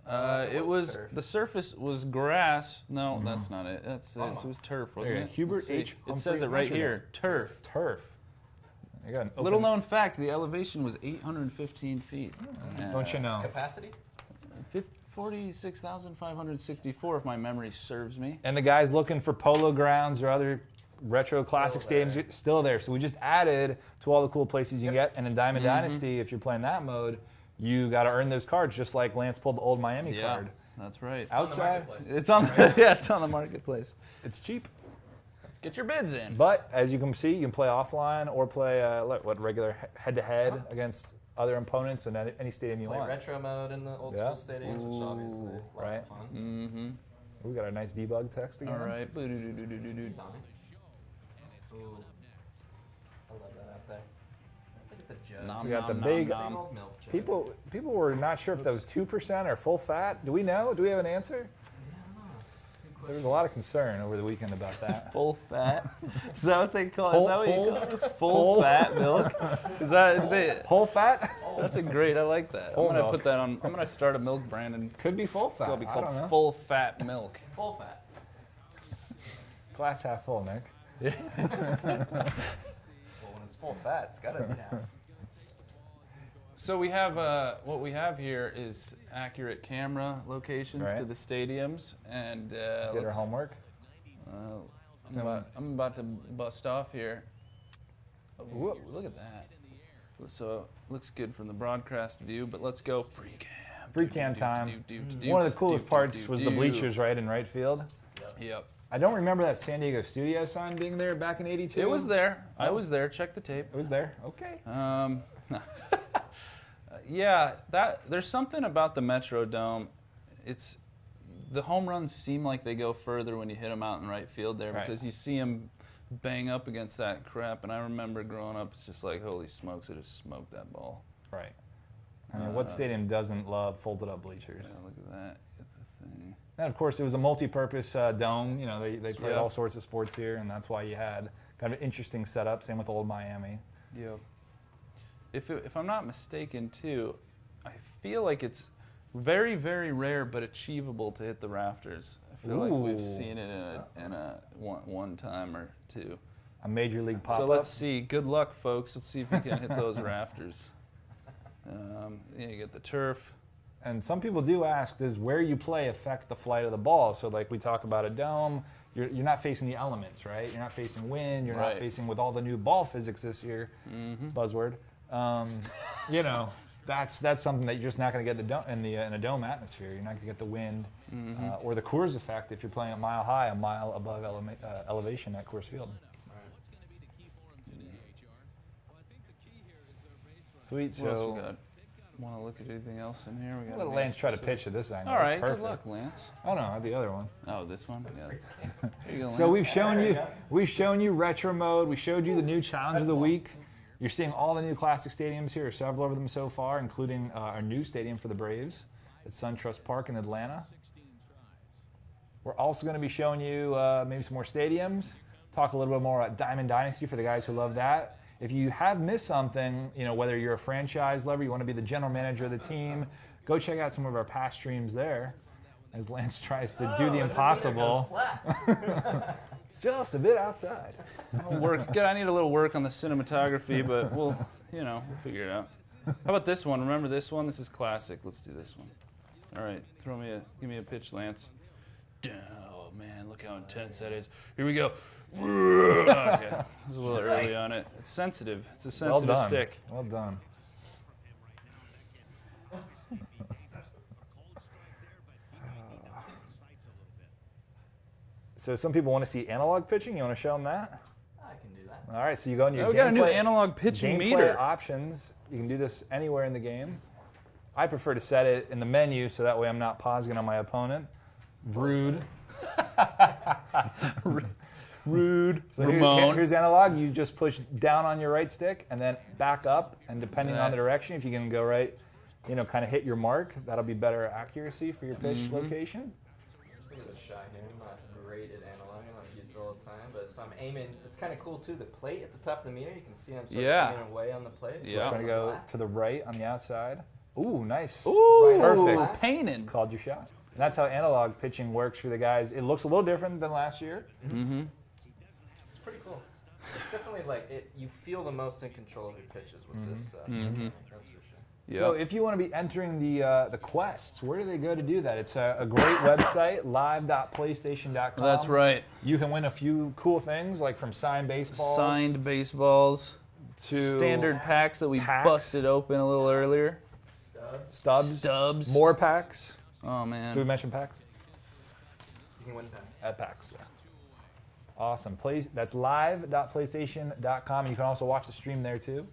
It was was turf. the surface was grass. No, that's not it. It was turf, wasn't There you it? go. Hubert Let's see. H. It says Humphrey it right Metrodome. here. Turf. Turf. You got an open, Little known fact: the elevation was 815 feet. Don't you know? Capacity? 46,564, if my memory serves me. And the guys looking for polo grounds or other retro classic there. stadiums, still there. So we just added to all the cool places you can get. And in Diamond Dynasty, if you're playing that mode, you got to earn those cards, just like Lance pulled the old Miami Yeah, card. that's right. Outside, It's on. Yeah, it's on the marketplace. it's cheap. Get your bids in. But as you can see, you can play offline or play regular head-to-head against other opponents in any stadium you Play want. retro mode in the old Yeah. school stadiums, which obviously lots right. of fun. Mm-hmm. We got our nice debug text again. All right. He's on it. Ooh. I love that out there. Look at the jug. Nom, We got the nom, big- nom, Big nom. old milk jug. People were not sure if that was 2% or full fat. Do we know? Do we have an answer? There was a lot of concern over the weekend about that. Full fat. Is that what they call it? Whole- Is that what you whole- call it? Full fat milk. Is that? Whole fat? That's a great. I like that. Whole I'm gonna milk. put that on. I'm gonna start a milk brand and Could be full it's fat. gonna be I don't know. called full fat milk. Full fat. Glass half full, Nick. Well, when it's full fat, it's gotta be half. So we have what we have here is accurate camera locations Right. to the stadiums, and Did our let's- homework. I'm about to bust off here. Oh, Whoop. look at that. So looks good from the broadcast view, but let's go free cam. Free cam time. One of the coolest parts was the bleachers right in right field. Yep. I don't remember that San Diego studio sign being there back in '82. It was there. I was there. Check the tape. It was there. Okay. Yeah, there's something about the Metrodome. It's the home runs seem like they go further when you hit them out in right field there because you see them bang up against that crap. And I remember growing up, it's just like, holy smokes, it just smoked that ball. Right. I mean, what stadium doesn't love folded up bleachers? Yeah, look at that. Get the thing. And of course, it was a multi-purpose dome. You know, they played all sorts of sports here, and that's why you had kind of an interesting setup. Same with old Miami. Yep. If I'm not mistaken, too, I feel like it's very, very rare but achievable to hit the rafters. I feel like we've seen it in a one time or two. A major league pop-up. So let's see. Good luck, folks. Let's see if we can hit those rafters. You get the turf. And some people do ask, does where you play affect the flight of the ball? So like we talk about a dome, you're not facing the elements, right? You're not facing wind. You're not facing with all the new ball physics this year. Buzzword. You know, that's something that you're just not going to get in a dome atmosphere. You're not going to get the wind or the Coors effect if you're playing at mile high, a mile above elevation at Coors Field. Sweet. So, want to look at anything else in here? We got. Let Lance try to pitch at this angle. All right. Perfect. Good luck, Lance. Oh no, the other one. Oh, this one. Yeah. There you go, Lance. So we've shown you retro mode. We showed you the new challenge of the week. You're seeing all the new classic stadiums here, several of them so far, including our new stadium for the Braves at SunTrust Park in Atlanta. We're also going to be showing you maybe some more stadiums. Talk a little bit more about Diamond Dynasty for the guys who love that. If you have missed something, you know, whether you're a franchise lover, you want to be the general manager of the team, go check out some of our past streams there as Lance tries to do the impossible. Just a bit outside. I need a little work on the cinematography, but we'll figure it out. How about this one? Remember this one? This is classic. Let's do this one. All right, give me a pitch, Lance. Oh man, look how intense that is. Here we go. Okay, I was a little early on it. It's sensitive. It's a sensitive stick. Well done. So some people want to see analog pitching. You want to show them that? I can do that. All right, so you go in your we got a new analog pitching meter. Options. You can do this anywhere in the game. I prefer to set it in the menu so that way I'm not pausing on my opponent. Rude. Rude. So here's analog. You just push down on your right stick and then back up. And depending on the direction, if you can go right, kind of hit your mark, that'll be better accuracy for your pitch location. Just give it a shot here. I'm not great at analog. I don't use it all the time, but so I'm aiming. It's kind of cool too. The plate at the top of the meter, you can see I'm sort of aiming away on the plate. So trying to go to the right on the outside. Ooh, nice. Ooh, perfect. Painted. Called your shot. And that's how analog pitching works for the guys. It looks a little different than last year. Mm-hmm. It's pretty cool. It's definitely like you feel the most in control of your pitches with this. That's for sure. Yep. So if you want to be entering the quests, where do they go to do that? It's a great website, live.playstation.com. That's right. You can win a few cool things, like from signed baseballs. Signed baseballs to standard packs that we busted open a little earlier. Stubs. More packs. Oh, man. Do we mention packs? You can win packs. At packs, yeah. Awesome. That's live.playstation.com, and you can also watch the stream there, too.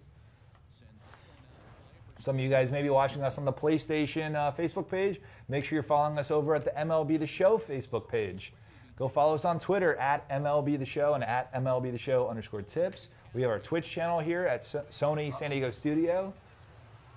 Some of you guys may be watching us on the PlayStation Facebook page. Make sure you're following us over at the MLB The Show Facebook page. Go follow us on Twitter at MLB The Show and at MLB The Show_tips. We have our Twitch channel here at Sony San Diego Studio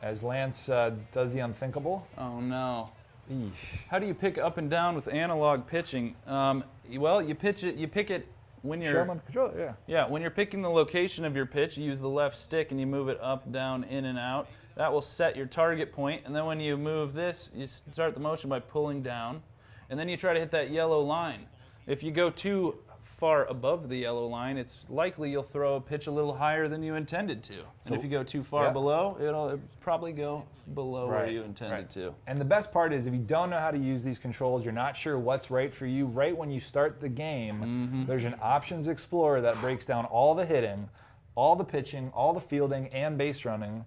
as Lance does the unthinkable. Oh, no. Eesh. How do you pick up and down with analog pitching? Well, you pick it when you're... Show them on the controller, yeah. Yeah, when you're picking the location of your pitch, you use the left stick and you move it up, down, in, and out. That will set your target point, and then when you move this, you start the motion by pulling down, and then you try to hit that yellow line. If you go too far above the yellow line, it's likely you'll throw a pitch a little higher than you intended to. And if you go too far below, it'll probably go below where you intended to. And the best part is if you don't know how to use these controls, you're not sure what's right for you, right when you start the game, there's an Options Explorer that breaks down all the hitting, all the pitching, all the fielding, and base running.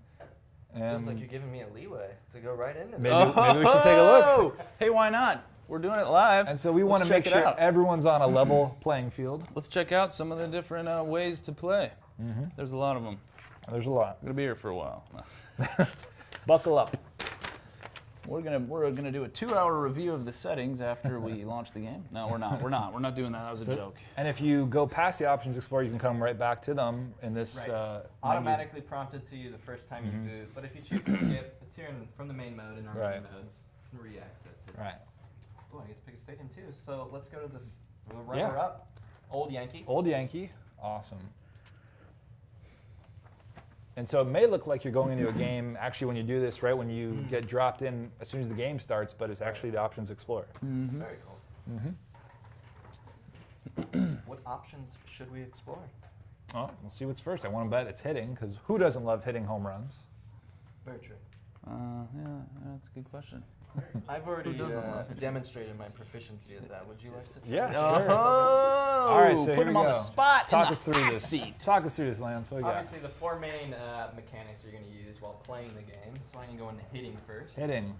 Feels like you're giving me a leeway to go right into Maybe, this. maybe we should take a look. Hey, why not? We're doing it live. And so we want to Let's make check it sure out. everyone's on a level playing field. Let's check out some of the different ways to play. There's a lot of them. There's a lot. I'm gonna be here for a while. Buckle up. We're gonna do a 2-hour review of the settings after we launch the game. No, we're not. We're not doing that. That was a joke. And if you go past the Options Explorer, you can come right back to them in this. Automatically prompted to you the first time you boot, but if you choose to skip, it's here from the main mode in our main modes. You can re-access it. Right. Oh, I get to pick a stadium too. So let's go to this runner-up, Old Yankee. Old Yankee. Awesome. And so it may look like you're going into a game, actually, when you do this, right when you get dropped in as soon as the game starts, but it's actually the Options Explorer. Very cool. What options should we explore? Well, we'll see what's first. I want to bet it's hitting, because who doesn't love hitting home runs? Very true. Yeah, that's a good question. I've already demonstrated my proficiency at that. Would you like to try? Yeah, it? sure. Oh, All right, so put here him we on go. the spot. Talk in us the through hot this. seat. Talk us through this, Lance. What do you got? Obviously, the 4 main mechanics you're going to use while playing the game. So I'm going to go into hitting first. Hitting.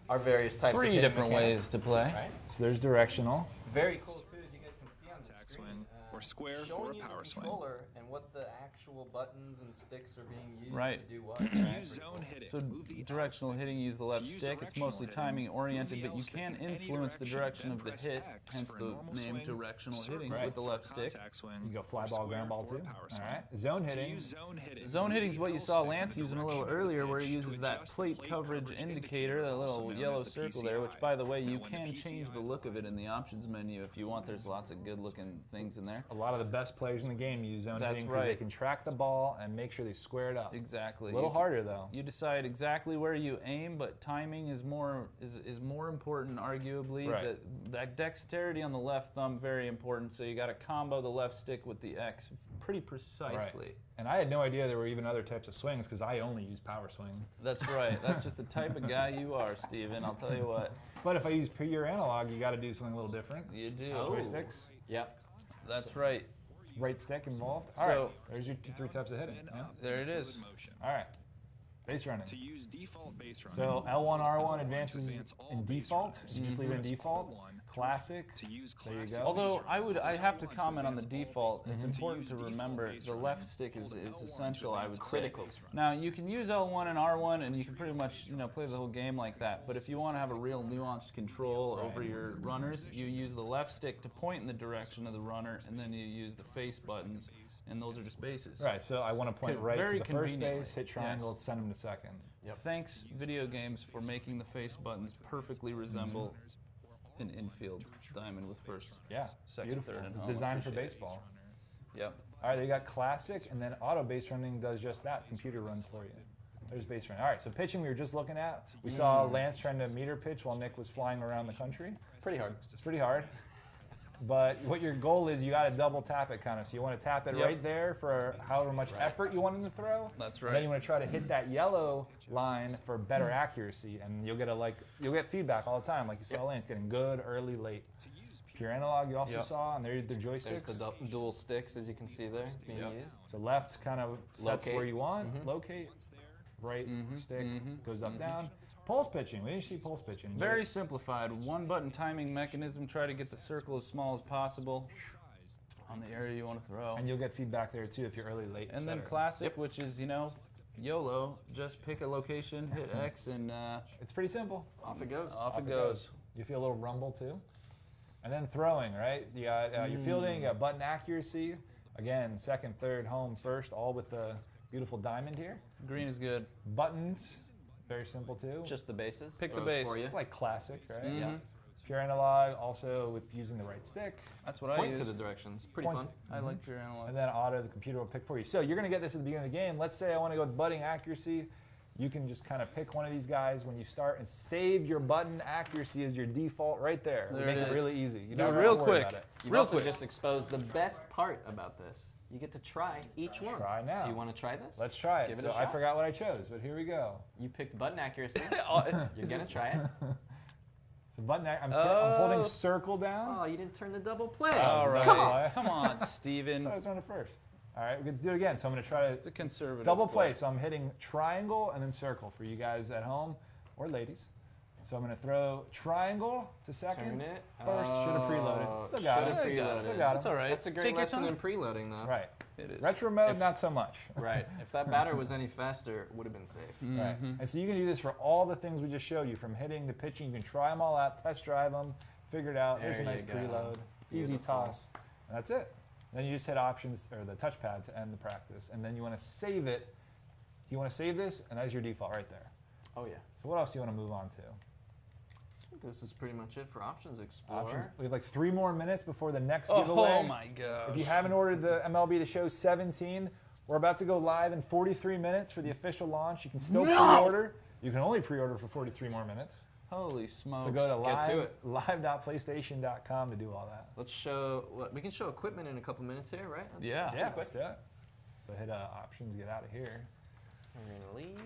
Our various types of 3 hitting different mechanics, ways to play. Right? So there's directional. Very cool too, as you guys can see on the Attack screen. swing or square for showing a you power the swing. controller and what the actual buttons and sticks are being used Right. to do what. To use zone hitting, So move the directional arrow hitting, use the stick. left To use stick. It's mostly directional timing hitting, oriented, move the but you L stick can in any influence the direction of the then hit, press X hence for a the normal name swing, directional hitting circle with the for left stick. contact swing, You go fly or ball, ground square ball for a too. power All swing. right. Zone To hitting. use zone hitting, Zone move hitting is the what you L saw stick in Lance the using a little direction of the earlier, where he pitch to uses that adjust the plate coverage indicator, that also little known yellow as the circle there, which, PCI. by the way, you Now, when the can PCI change the is look of on, it in the options menu if you want. There's lots of good-looking things in there. A lot of the best players in the game use zone That's hitting because they right. can track the ball and make sure they square it up. Exactly. A little harder though. You decide exactly where you aim, but timing is more important, arguably. Right. That dexterity on the left thumb, very important. So you got to combo the left stick with the X pretty precisely. Right. And I had no idea there were even other types of swings because I only use power swing. That's right. That's just the type of guy you are, Steven. I'll tell you what. But if I use pure analog, you got to do something a little different. You do. Joysticks, Yep. That's right. right stick involved. All right. So- There's your 3 types of hitting. Yeah. There it is. All right. Base running. To use default base running. So L1, R1 advances advance all in base default. runners. You just leave it in Press default. R1 Classic. to use There you classic go. Although base I have to L1 comment on the advance all default. It's To important use to default remember base the running, left stick is hold L1 to essential, I would advance say. all base runners. Now you can use L1 and R1 and you can pretty much play the whole game like that. But if you want to have a real nuanced control over your runners, you use the left stick to point in the direction of the runner, and then you use the face buttons, and those are just bases. Right. So I want to point right to Very the first conveniently. base, hit triangle, Yes. send them to second. Thanks, video games, for making the face buttons perfectly resemble an infield diamond with first. Yeah. Second, Beautiful. third, and It's home. designed for Appreciate it. baseball. Yep. All right, you got classic, and then auto base running does just that. Computer runs for you. There's base running. All right, so pitching we were just looking at. We saw Lance trying to meter pitch while Nick was flying around the country. Pretty hard. It's pretty hard. But what your goal is, you got to double tap it kind of. So you want to tap it Yep. right there for however much effort you want him to throw. That's And then right. you want to try to hit that yellow line for better accuracy, and you'll get feedback all the time, like you saw Lance getting good early, late. Pure analog you also Yep. saw, and there's the joysticks. There's the dual sticks, as you can see there, being Yep. used. So left kind of sets Locate. where you want, locate, right stick goes up, down. Pulse pitching, we didn't see pulse pitching. Very simplified. One button timing mechanism. Try to get the circle as small as possible on the area you want to throw. And you'll get feedback there too if you're early, late, And then etc. classic, which is, YOLO. Just pick a location, hit X, and It's pretty simple. Off it goes. off it goes. You feel a little rumble too. And then throwing, right? You got your fielding, you got button accuracy. Again, second, third, home, first, all with the beautiful diamond here. Green is good. Buttons, very simple too. Just the bases. Pick the Those base. for you. It's like classic, right? Yeah. Pure analog, also with using the right stick. That's what I Point use. to the directions. Pretty Point- fun. I like pure analog. And then auto, the computer will pick for you. So you're going to get this at the beginning of the game. Let's say I want to go with button accuracy. You can just kind of pick one of these guys when you start and save your button accuracy as your default right there. There Make it it is. really easy. You Do don't it have real to worry quick. about it. You've Real also quick. just exposed the best part about this. You get to try each one. Try now. Do you want to try this? Let's try it. Give it So a I shot. forgot what I chose, but here we go. You picked button accuracy. Oh, You're going to try it. So button, I'm holding circle down. Oh, you didn't turn the double play. all Come right. on. Come on, Steven. I was on it first. All right, let's do it again. So I'm going to try It's a to conservative double play. So I'm hitting triangle and then circle for you guys at home or ladies. So I'm going to throw triangle to second. Turn it. First, should have preloaded. Still got Should have it. preloaded. Still got That's it. all right. That's a great Take your lesson time. in preloading, though. Right. It is. Retro mode, not so much. Right. If that batter was any faster, it would have been safe. Right. And so you can do this for all the things we just showed you, from hitting to pitching. You can try them all out, test drive them, figure it out. There's a There nice you go. preload. Easy Beautiful. toss. And that's it. Then you just hit options or the touchpad to end the practice. And then you want to save it. You want to save this, and that's your default right there. Oh, yeah. So what else do you want to move on to? This is pretty much it for Options Explorer. Options. We have like 3 more minutes before the next giveaway. Oh my gosh. If you haven't ordered the MLB The Show 17, we're about to go live in 43 minutes for the official launch. You can still pre-order. You can only pre-order for 43 more minutes. Holy smokes. So go to Get to it. live.playstation.com to do all that. Let's show. We can show equipment in a couple minutes here, right? Yeah. Yeah, let's do it. So hit options, get out of here. We're gonna leave.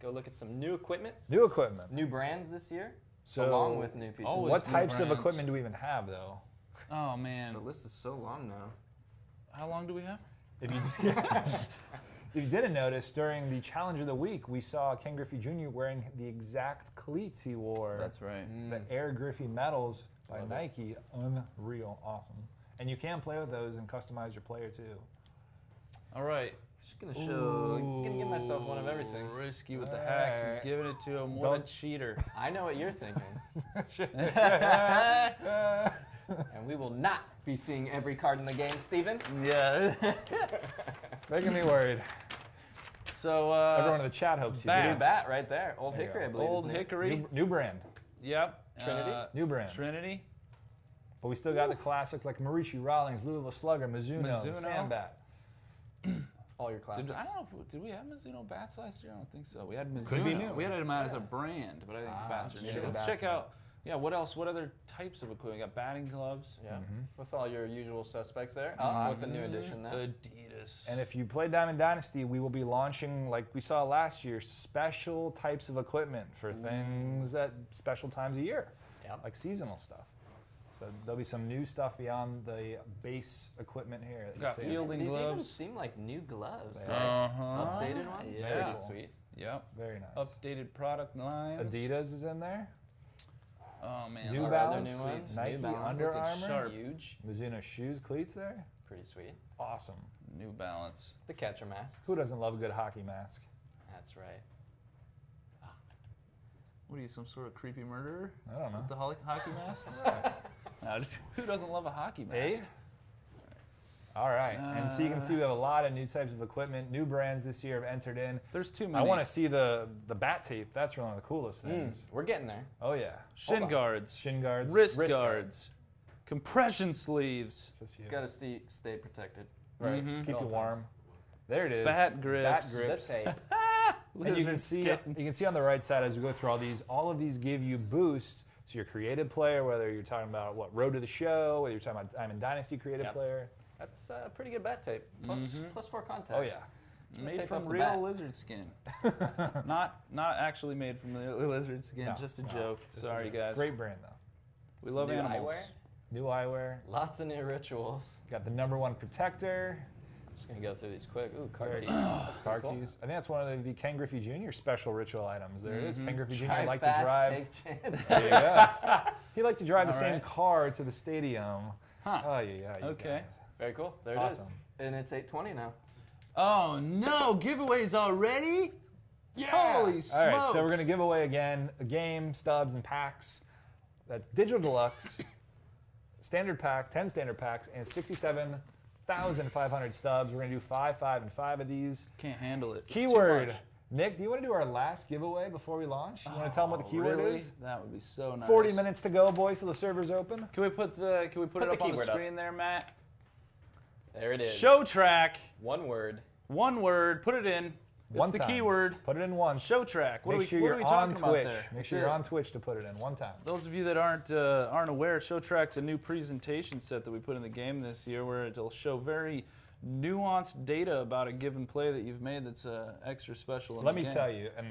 Go look at some new equipment, New equipment. new brands this year, So along with new pieces. always what new types of brands. equipment do we even have, though? Oh The man. list is so long now. How long do we have? If you, if you didn't notice, during the Challenge of the Week, we saw Ken Griffey Jr. wearing the exact cleats he wore. That's right. The Air Griffey Metals by Love it. Nike. Unreal. Awesome. And you can play with those and customize your player, too. All right. Just gonna show. Gonna give myself one of everything. Risky with the hacks. He's giving it to him. What a Don't- cheater. I know what you're thinking. And we will not be seeing every card in the game, Steven. Yeah. Making me worried. So, Everyone in the chat hopes you Bats. do. New bat right there. Old There you Hickory, I go. believe. Old isn't it? Hickory. New brand. Yep. Trinity? New brand. Trinity. But we still got the classics like Marici, Rawlings, Louisville Slugger, Mizuno, Mizuno. Sandbat. All your classics. I don't know. Did we have Mizuno bats last year? I don't think so. We had Mizuno. Could be new. We had them out as a brand, but I think bats are yeah, new. the Let's bats check are out. Yeah. What else? What other types of equipment? We got batting gloves. Yeah. Mm-hmm. With all your usual suspects there. With the new edition now. Adidas. And if you play Diamond Dynasty, we will be launching, like we saw last year, special types of equipment for things at special times of year, Yep. like seasonal stuff. So there'll be some new stuff beyond the base equipment here. that you Got see. fielding These even gloves. seem like new gloves. They Like are. updated ones. Yeah. Pretty sweet. Yep. Very nice. Updated product lines. Adidas is in there. Oh man. New Our Balance, other new ones. Nike, New Balance. Under Looking Armour. sharp. Huge. Mizuno shoes, cleats there. Pretty sweet. Awesome. New Balance. The catcher masks. Who doesn't love a good hockey mask? That's right. What are you, some sort of creepy murderer? I don't know. The hockey masks? No, who doesn't love a hockey mask? Aid? All right. And so you can see we have a lot of new types of equipment. New brands this year have entered in. There's too I many. want to see the bat tape. That's one of the coolest things. We're getting there. Oh, yeah. Shin Hold on. guards. Shin guards. Wrist Wrist guards. Compression sleeves. Just you. Got to stay protected. Right. Mhm. Keep At you all warm. times. There it is. Bat grips. Bat The grips. tape. And you can Lizard see skin. on the right side as we go through all of these give you boosts to your creative player, whether you're talking about Road to the Show, whether you're talking about Diamond Dynasty creative Yep. player. That's pretty good bat tape. Plus 4 contact. Oh yeah. Made tape from up the real bat. lizard skin. not actually made from the lizard skin. No, just a no. joke. Sorry guys. Great brand though. We love New animals. eyewear. New eyewear. Lots of new rituals. Got the #1 protector. Just gonna go through these quick. Ooh, card Very keys. nice. That's Car cool. keys. I think that's one of the Ken Griffey Jr. special ritual items. There it is. Ken Griffey Jr. Drive liked fast, to drive. take chance. There you go. He liked to drive the All same right. car to the stadium. Huh. Oh yeah. Okay. Very cool. There it is. Awesome. And it's 8:20 now. Oh no! Giveaways already? Holy smokes! All right, so we're going to give away again a game, stubs, and packs. That's Digital Deluxe, standard pack, 10 standard packs, and 67,500 stubs. We're going to do 5, 5, and 5 of these. Can't handle it. It's too Keyword. much. Nick, do you want to do our last giveaway before we launch? You want to tell them what the keyword Really? is? That would be so nice. 40 minutes to go, boys, till the server's open. Can we put it the up on the keyword up. screen there, Matt? There it is. Show track. One word. One word. Put it in. It's One the time. keyword. Put it in once. Show track. What Make are we, sure what you're are we on talking Twitch. about there? Make sure you're on Twitch to put it in one time. Those of you that aren't aware, Show Track's a new presentation set that we put in the game this year, where it'll show very nuanced data about a given play that you've made that's extra special. In Let the me game. tell you, and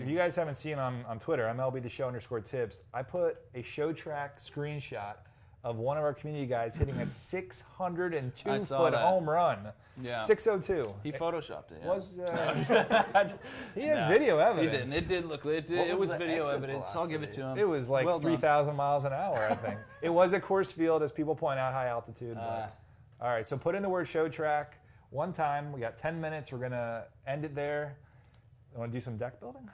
if you guys haven't seen on Twitter, MLB the Show _tips, I put a Show Track screenshot of one of our community guys hitting a I 602-foot saw that. home run. Yeah. 602. He photoshopped it. Yeah. Was he has video He evidence. didn't. It did look. It What was was the video exit evidence. I'll give it to him. It was like Well done. 3,000 miles an hour, I think. It was a course field, as people point out, high altitude. But. All right, so put in the word show track one time. We got 10 minutes. We're going to end it there. Want to do some deck building?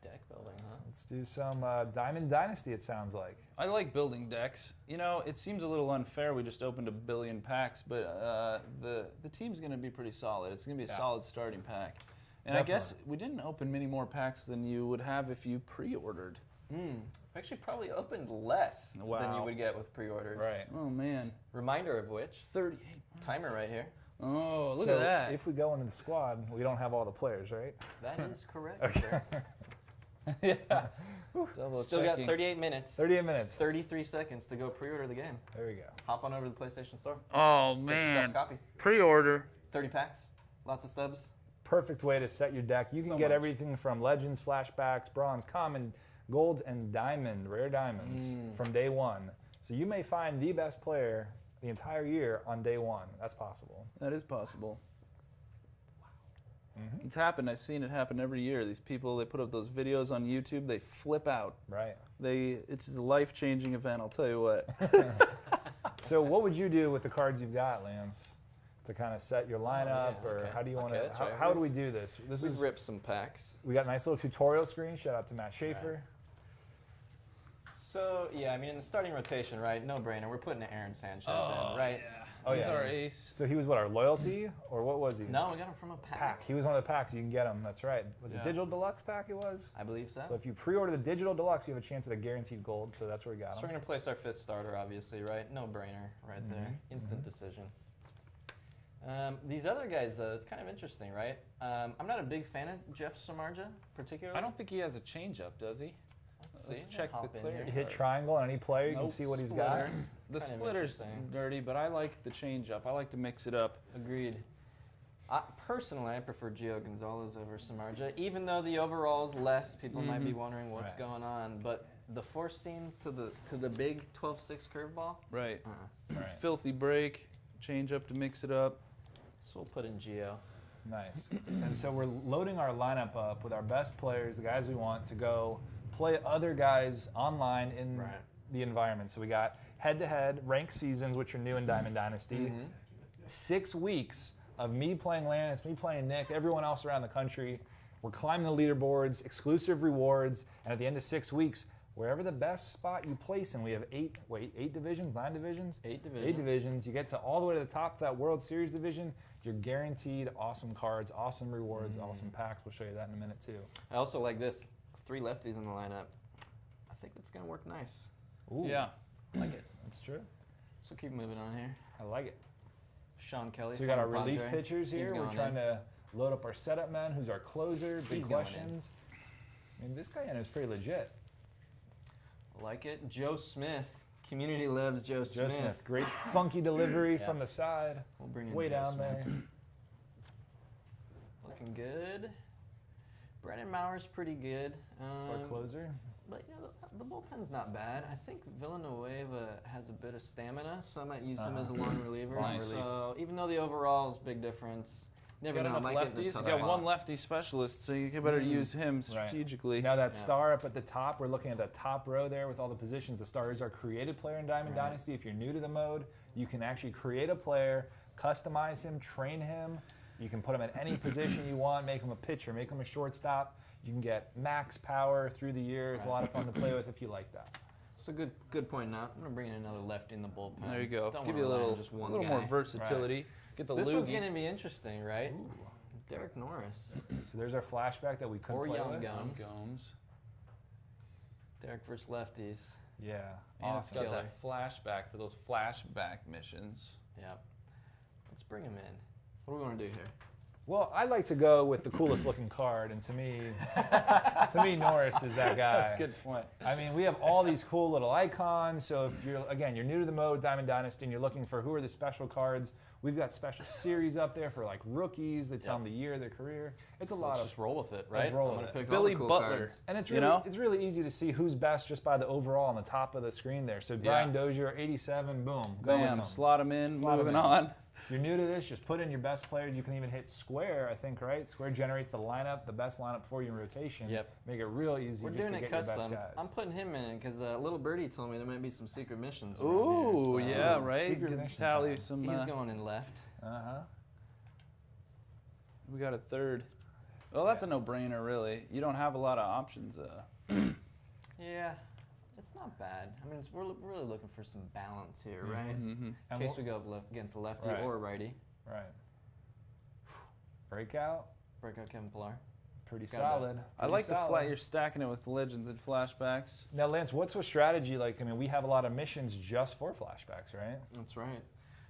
Deck building, huh? Let's do some Diamond Dynasty, it sounds like. I like building decks. You know, it seems a little unfair. We just opened 1 billion packs, but the team's going to be pretty solid. It's going to be a solid starting pack. And I guess we didn't open many more packs than you would have if you pre-ordered. Actually, probably opened less than you Wow. would get with pre-orders. Right. Oh man, Reminder of which, 38. timer right here. Oh, look So at that. if we go into the squad, we don't have all the players, right? That is correct. Sir. Yeah. Double Still got checking. 38 minutes. 38 minutes. 33 seconds to go pre-order the game. There we go. Hop on over to the PlayStation Store. Oh Get yourself a man, copy. pre-order. 30 packs. Lots of stubs. Perfect way to set your deck. You can So get much. everything from Legends, Flashbacks, Bronze, Common, Golds, and Diamond, rare diamonds from day one. So you may find the best player the entire year on day one. That's possible. That is possible. It's happened. I've seen it happen every year. These people, they put up those videos on YouTube. They flip out. Right. It's a life-changing event. I'll tell you what. So what would you do with the cards you've got, Lance? To kind of set your lineup, yeah, or okay. how do you want Okay, to? that's How, right. how do we do this? This We've is ripped some packs. we got a nice little tutorial screen. Shout out to Matt Schaefer. So, yeah, I mean, in the starting rotation, right, no brainer. We're putting Aaron Sanchez in, right? Yeah. Oh, He's yeah. our ace. So he was what, our loyalty, or what was he? No, we got him from a pack. Pack. He was one of the packs. You can get him. That's right. Was it Yeah. Digital Deluxe pack? It was. I believe so. So if you pre-order the Digital Deluxe, you have a chance at a guaranteed gold. So that's where we got So him. we're going to place our 5th starter, obviously, right? No brainer right there. Instant decision. These other guys, though, it's kind of interesting, right? I'm not a big fan of Jeff Samardzija, particularly. I don't think he has a changeup, does he? Let's Let's see. check the Hop in clear. here. You hit triangle on any player, you can Nope. see what he's Splitter. got. The Kind of splitter's interesting. dirty, but I like the changeup. I like to mix it up. Agreed. Personally, I prefer Gio Gonzalez over Samardzija, even though the overall's less. People might be wondering what's Right. going on, but the force seam to the big 12-6 curveball. Right. Right. Filthy break, changeup to mix it up. So we'll put in Gio. Nice. And so we're loading our lineup up with our best players, the guys we want to go play other guys online in Right. the environment. So we got head-to-head ranked seasons, which are new in Diamond Dynasty. 6 weeks of me playing Lance, me playing Nick, everyone else around the country. We're climbing the leaderboards, exclusive rewards, and at the end of 6 weeks, wherever the best spot you place in, we have 8 divisions, 9 divisions? 8 divisions. 8 divisions. You get to all the way to the top of that World Series division, you're guaranteed awesome cards, awesome rewards, awesome packs. We'll show you that in a minute too. I also like this. 3 lefties in the lineup. I think that's going to work nice. Ooh, Yeah. I like it. that's true. So keep moving on here. I like it. Sean Kelly. So we got our former relief Padre. pitchers He's here. We're going trying in. to load up our setup man, who's our closer. Big He's going questions. I mean, this guy is pretty legit. I like it. Joe Smith. Community loves Joe Joe Smith. Smith, great funky delivery Yeah. from the side, We'll bring in way Joe down Smith. there. Looking good. Brandon Mauer's pretty good. Our closer. But you know, the bullpen's not bad. I think Villanueva has a bit of stamina, so I might use him as a long reliever. Nice. So even though the overall is big difference, never You got know. enough Might get in a lefties. You tough got spot. one lefty specialist, so you better use him strategically. Now that star up at the top, we're looking at the top row there with all the positions. The star is our created player in Diamond Dynasty. If you're new to the mode, you can actually create a player, customize him, train him. You can put him at any position you want, make him a pitcher, make him a shortstop. You can get max power through the year. It's a lot of fun to play with if you like that. So good point. Now I'm gonna bring in another lefty in the bullpen. There you go. Don't Give wanna you a rely on little, just one little guy. more versatility. Get the So this one's loogie. gonna be interesting, right? Derek Norris, So there's our flashback that we couldn't Or play Young with. Gun. Gomes. Derek versus lefties. Yeah, And it's got Killer. that flashback for those flashback missions. Yep. Let's bring him in. What do we want to do here? Well, I like to go with the coolest looking card, and to me, Norris is that guy. That's a good point. I mean, we have all these cool little icons. So if you're new to the mode, Diamond Dynasty, and you're looking for who are the special cards, we've got special series up there for like rookies. They tell them the year of their career. It's a lot Let's of just roll with it, right? Let's roll I'm with gonna it. pick Billy all the cool Butler. cards. And it's You really, know? it's really easy to see who's best just by the overall on the top of the screen there. So Brian Dozier, 87, boom, go with Bam, him. slot him in, Slot 'em moving in. on. If you're new to this, just put in your best players. You can even hit Square, I think, right? Square generates the lineup, the best lineup for you in rotation. Yep. Make it real easy We're just doing to it get your best custom. guys. I'm putting him in because Little Birdie told me there might be some secret missions. around Ooh, here, so yeah, right. secret Good mission tally time. some. He's going in left. Uh-huh. We got a third. Well, that's a no-brainer, really. You don't have a lot of options. Yeah, it's not bad. I mean, we're really looking for some balance here, right? And In case we'll- we go against a lefty Right. or a righty. Right. Breakout, Breakout Kevin Pillar. pretty Got solid. I like the Pretty flat. solid. You're stacking it with legends and flashbacks. Now, Lance, what's the strategy like? I mean, we have a lot of missions just for flashbacks, right? That's right.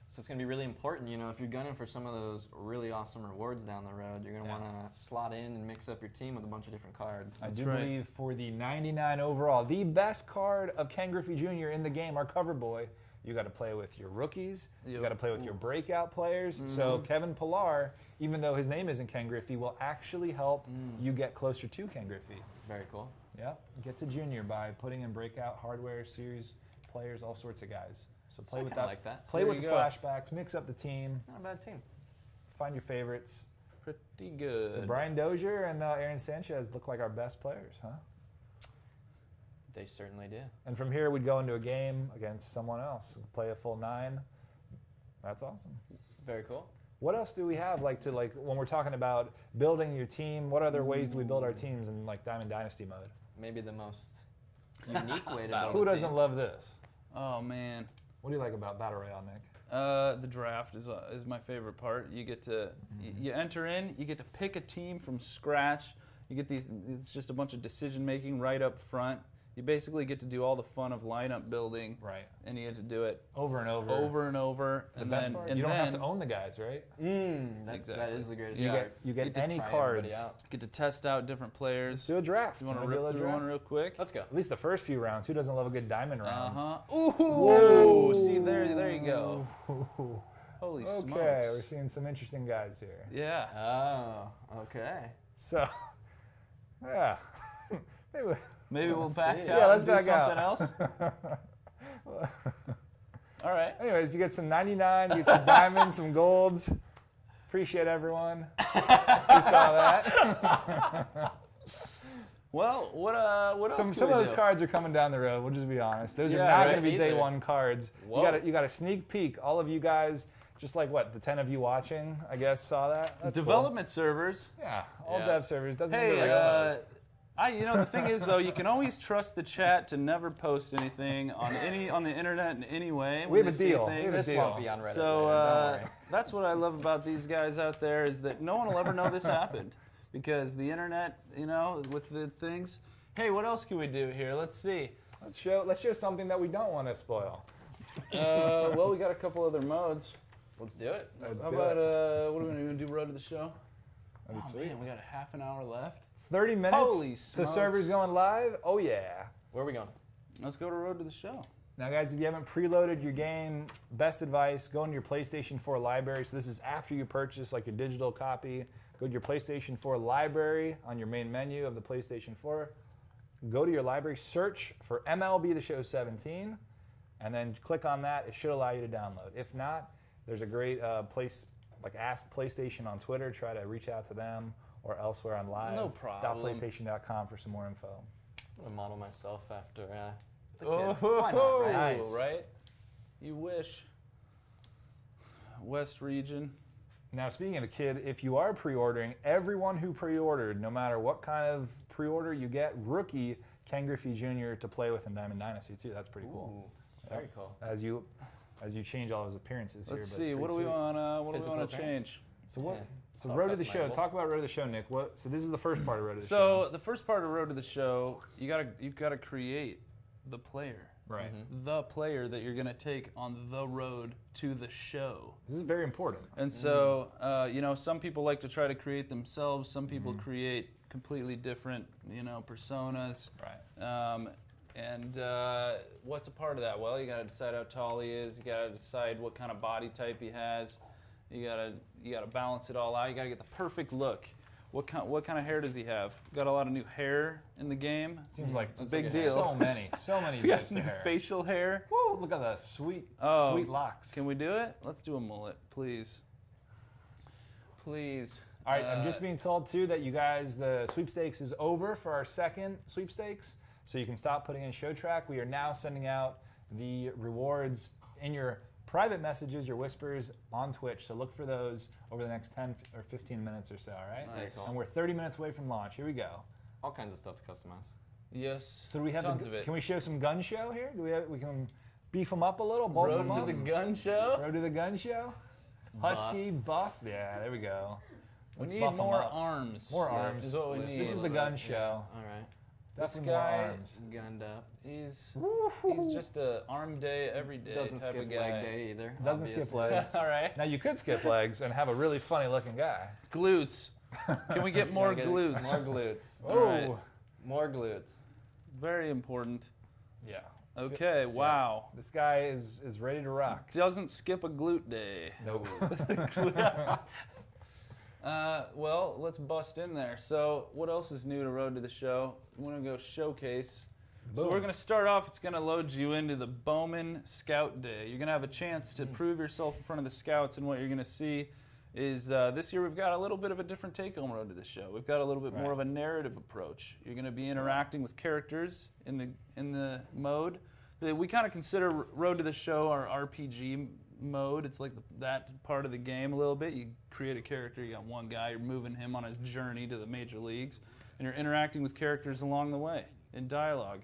So it's going to be really important, you know, if you're gunning for some of those really awesome rewards down the road, you're going to Yeah. want to slot in and mix up your team with a bunch of different cards. I do right. believe for the 99 overall, the best card of Ken Griffey Jr. in the game, our cover boy, you got to play with your rookies. You Yep. got to play with your breakout players. So Kevin Pillar, even though his name isn't Ken Griffey, will actually help you get closer to Ken Griffey. Very cool. Yep. Get to junior by putting in breakout hardware, series players, all sorts of guys. So play I with kinda that. like that. Play There with you the go. flashbacks. Mix up the team. Not a bad team. Find your favorites. Pretty good. So Brian Dozier and Aaron Sanchez look like our best players, huh? They certainly do. And from here, we'd go into a game against someone else, play a full 9. That's awesome. Very cool. What else do we have like when we're talking about building your team? What other ways do we build our teams in like Diamond Dynasty mode? Maybe the most unique way to build Who a doesn't team. love this? Oh man, What do you like about Battle Royale, Nick? the draft is my favorite part. You get to you enter in. You get to pick a team from scratch. You get these. It's just a bunch of decision making right up front. You basically get to do all the fun of lineup building, Right. and you get to do it Over and over. over and over. The and best then part, and you don't then have to own the guys, right? That Exactly. is the greatest You part. get Get to any Try cards. everybody out. get to test out different Let's players. do a draft. You want to Wanna do a rip through draft? one real quick? Let's go. At least the first few rounds. Who doesn't love a good diamond Uh round? huh. Ooh. See there you go. Holy Okay, smokes. we're seeing some interesting guys here. Yeah. Oh, okay. So, yeah. Maybe. Maybe we'll Let's back see. out. Yeah, let's and do back out. something else. All right. Anyways, you get some 99, you get some diamonds, some golds. Appreciate everyone. We saw that. Well, what else? Some can of we those do? cards are coming down the road. We'll just be honest. Those are Yeah, not right. going to be day Either. one cards. Whoa. You got a sneak peek. All of you guys, just like what the 10 of you watching, I guess saw that. That's cool. Development servers. Yeah, all Yeah. dev servers doesn't Hey, really you know the thing is though, you can always trust the chat to never post anything on the internet in any way. We when have a they say deal. We things. have a This deal. won't be on Reddit So later, don't worry. that's what I love about these guys out there is that no one will ever know this happened because the internet, you know, with the things. Hey, what else can we do here? Let's see. Let's show something that we don't want to spoil. Well, we got a couple other modes. Let's do it. Let's How do about it. what are we gonna do? Road to the show. That'd be Oh sweet. man, we got a half an hour left. 30 minutes Holy to smokes. servers going live. Oh yeah. Where are we going? Let's go to Road to the Show. Now, guys, if you haven't preloaded your game, best advice, go into your PlayStation 4 library. So this is after you purchase like your digital copy. Go to your PlayStation 4 library on your main menu of the PlayStation 4. Go to your library, search for MLB The Show 17, and then click on that. It should allow you to download. If not, there's a great place like Ask PlayStation on Twitter. Try to reach out to them or elsewhere on live. No problem. .playstation.com for some more info. I'm gonna model myself after the kid. Oh, Why not, right? Nice. right? You wish. West region. Now, speaking of a kid, if you are pre-ordering, everyone who pre-ordered, no matter what kind of pre-order you get, rookie Ken Griffey Jr. to play with in Diamond Dynasty too. That's pretty cool. Ooh, very cool. As you change all his appearances here. Let's but it's see. What do pretty we sweet. want? What do we Physical want to appearance? change? So what? Yeah. So It's all Road to the Show. customizable. Talk about Road to the Show, Nick. What? So this is the first part of Road to the So Show. the first part of Road to the Show, you gotta create the player. Right. the player that you're going to take on the road to the show. This is very important. And so, some people like to try to create themselves. Some people create completely different, personas. Right. What's a part of that? Well, you got to decide how tall he is. You got to decide what kind of body type he has. You got to balance it all out. You got to get the perfect look. What kind of hair does he have? Got a lot of new hair in the game. Seems like a big deal. So many We got types of new hair. facial hair. Woo, look at the sweet locks. Can we do it? Let's do a mullet, please. Please. All right, I'm just being told too that you guys, the sweepstakes is over for our second sweepstakes, so you can stop putting in show track. We are now sending out the rewards in your private messages, your whispers on Twitch. So look for those over the next 10 or 15 minutes or so. All right. Nice. And we're 30 minutes away from launch. Here we go. All kinds of stuff to customize. Yes. So do we have tons of it. Can we show some gun show here? We can beef them up a little, bulk Road them to up. the gun show. Road to the gun show. Husky buff. Yeah, there we go. We Let's need buff 'em more up. arms. More arms. Is what we need. This is the gun show. All right. Definitely This guy- more arms. Gunned up. He's just a arm day every day Doesn't type skip of guy. leg day either. Doesn't skip obviously. legs. All right. Now you could skip legs and have a really funny looking guy. Glutes. Can we get more Gotta get glutes? More glutes. All right. Oh. More glutes. Very important. Yeah. Okay. Wow. This guy is ready to rock. Doesn't skip a glute day. Nope. Well, let's bust in there. So, what else is new to Road to the Show? We want to go showcase. So Boom. we're going to start off, it's going to load you into the Bowman Scout Day. You're going to have a chance to prove yourself in front of the scouts, and what you're going to see is this year we've got a little bit of a different take on Road to the Show. We've got a little bit more of a narrative approach. You're going to be interacting with characters in the mode. We kind of consider Road to the Show our RPG mode. It's like that part of the game a little bit. You create a character, you got one guy, you're moving him on his journey to the major leagues, and you're interacting with characters along the way in dialogue,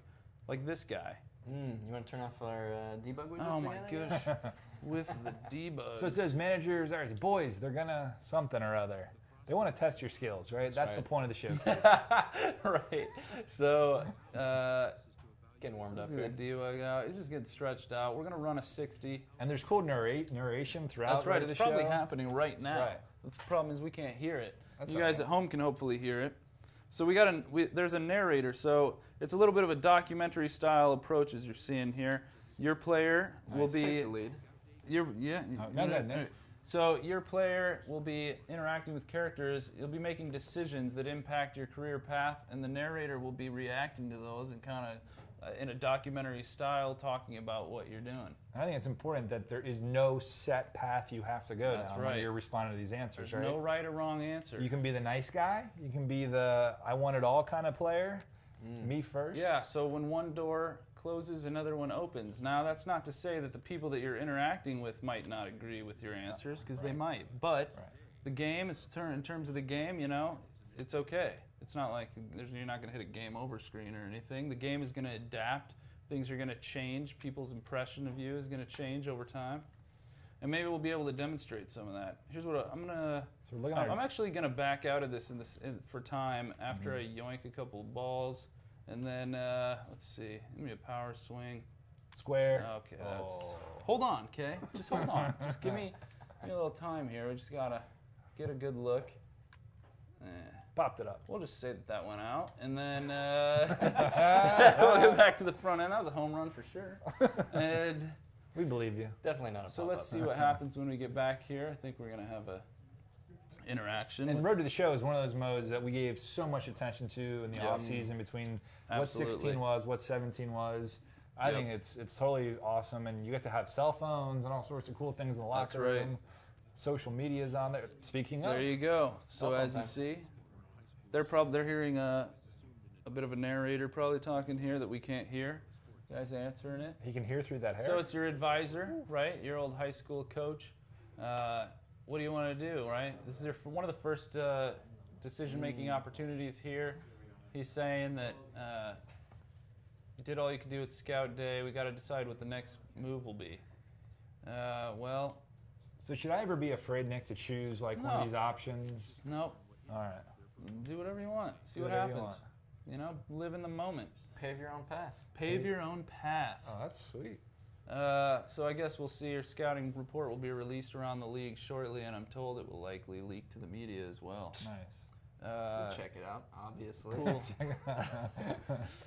like this guy. You want to turn off our debug widgets Oh my again, gosh, with the debug. So it says managers are boys. They're gonna something or other. They want to test your skills, right? That's the right. point of the showcase. Right. So, Getting warmed up let's here. get the debug out. He's just getting stretched out. We're going to run a 60. And there's cool narration throughout. That's right. the It's show. probably happening right now. Right. The problem is we can't hear it. That's You all guys right. at home can hopefully hear it. So there's a narrator. So it's a little bit of a documentary style approach as you're seeing here. Your player will Take be the lead. no, go ahead, Nick. So your player will be interacting with characters. You'll be making decisions that impact your career path, and the narrator will be reacting to those and kind of in a documentary style talking about what you're doing. I think it's important that there is no set path you have to go That's down right. when you're responding to these answers, There's right? no right or wrong answer. You can be the nice guy. You can be the I want it all kind of player. Me first. Yeah, so when one door closes, another one opens. Now, that's not to say that the people that you're interacting with might not agree with your answers, because they might. But Right. the game is in terms of the game, it's okay. It's not like you're not going to hit a game over screen or anything. The game is going to adapt. Things are going to change. People's impression of you is going to change over time. And maybe we'll be able to demonstrate some of that. Here's what I'm going to... So we're looking at I'm actually going to back out of this for time after I yoink a couple of balls. And then, let's see, give me a power swing. square. Okay, hold on, okay? Just hold on. Just give me a little time here. We just got to get a good look. Popped it up. We'll just say that went out. And then we'll go back to the front end. That was a home run for sure. And We believe you. Definitely not a so pop-up. let's see what happens when we get back here. I think we're going to have a interaction. And with- Road to the Show is one of those modes that we gave so much attention to in the Yep. off season between what Absolutely. 16 was, what 17 was. I Yep. think it's totally awesome, and you get to have cell phones and all sorts of cool things in the That's locker right. room. Social media is on there. Speaking of, There you go. So Cell phone as you time. see, they're hearing a bit of a narrator probably talking here that we can't hear. Guys answering it. he can hear through that hair. So it's your advisor, right? Your old high school coach. What do you want to do, right? This is one of the first decision-making opportunities here. He's saying that you did all you could do at Scout Day. We got to decide what the next move will be. Well, So should I ever be afraid, Nick, to choose like one No. of these options? nope. All right. Do whatever you want. See Do what whatever you happens. want. live in the moment. Pave your own path. Pave your own path. Oh, that's sweet. So I guess we'll see. Your scouting report will be released around the league shortly, and I'm told it will likely leak to the media as well. Nice. We'll check it out, obviously. Cool.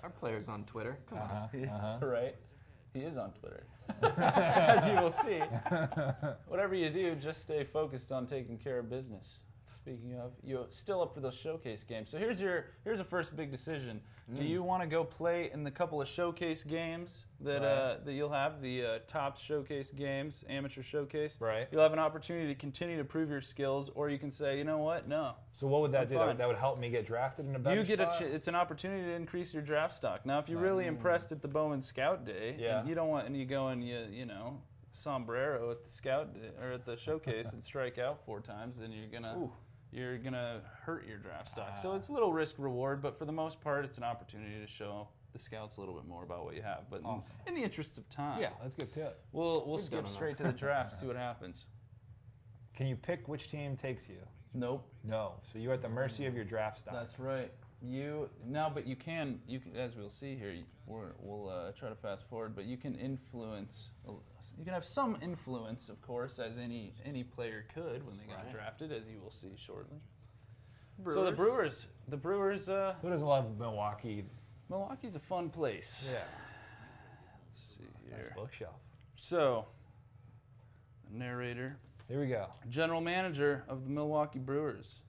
Our player's on Twitter. Come on. Right? He is on Twitter. As you will see. Whatever you do, just stay focused on taking care of business. Speaking of, you're still up for those showcase games. So here's a first big decision. Do you want to go play in the couple of showcase games that that you'll have, the top showcase games, amateur showcase? Right. You'll have an opportunity to continue to prove your skills, or you can say, you know what, no. So what would that do? fine. That would help me get drafted in a better You get spot? it's an opportunity to increase your draft stock. Now, if you're really impressed at the Bowman Scout Day, Yeah. and you don't want, and you go and you know, sombrero at the Scout Day, or at the showcase and strike out 4 times, then you're gonna hurt your draft stock. So it's a little risk reward, but for the most part, it's an opportunity to show the scouts a little bit more about what you have. But Awesome. in the interest of time, Yeah, let's get to it. we'll skip done straight to the draft, see what happens. Can you pick which team takes you? Nope. No. So you're at the mercy of your draft stock. That's right. But you can, as we'll see here, we'll try to fast forward, but you can influence. You can have some influence, of course, as any player could when they got drafted, as you will see shortly. So the Brewers. Who doesn't love Milwaukee? Milwaukee's a fun place. Yeah. Let's see Nice here. bookshelf. So, narrator, Here we go. general manager of the Milwaukee Brewers.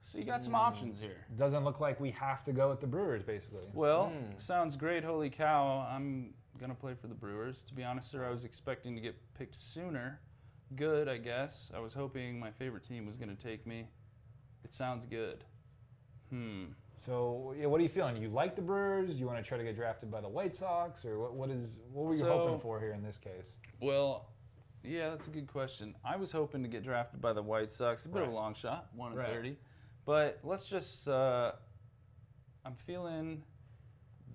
So you got some options here. Doesn't look like we have to go with the Brewers, basically. Well, sounds great. Holy cow. I'm going to play for the Brewers. To be honest, sir, I was expecting to get picked sooner. Good, I guess. I was hoping my favorite team was going to take me. It sounds good. So, yeah, what are you feeling? You like the Brewers? You want to try to get drafted by the White Sox? Or what were you hoping for here in this case? Well, yeah, that's a good question. I was hoping to get drafted by the White Sox. A bit of a long shot, 1 in 30. But let's just, I'm feeling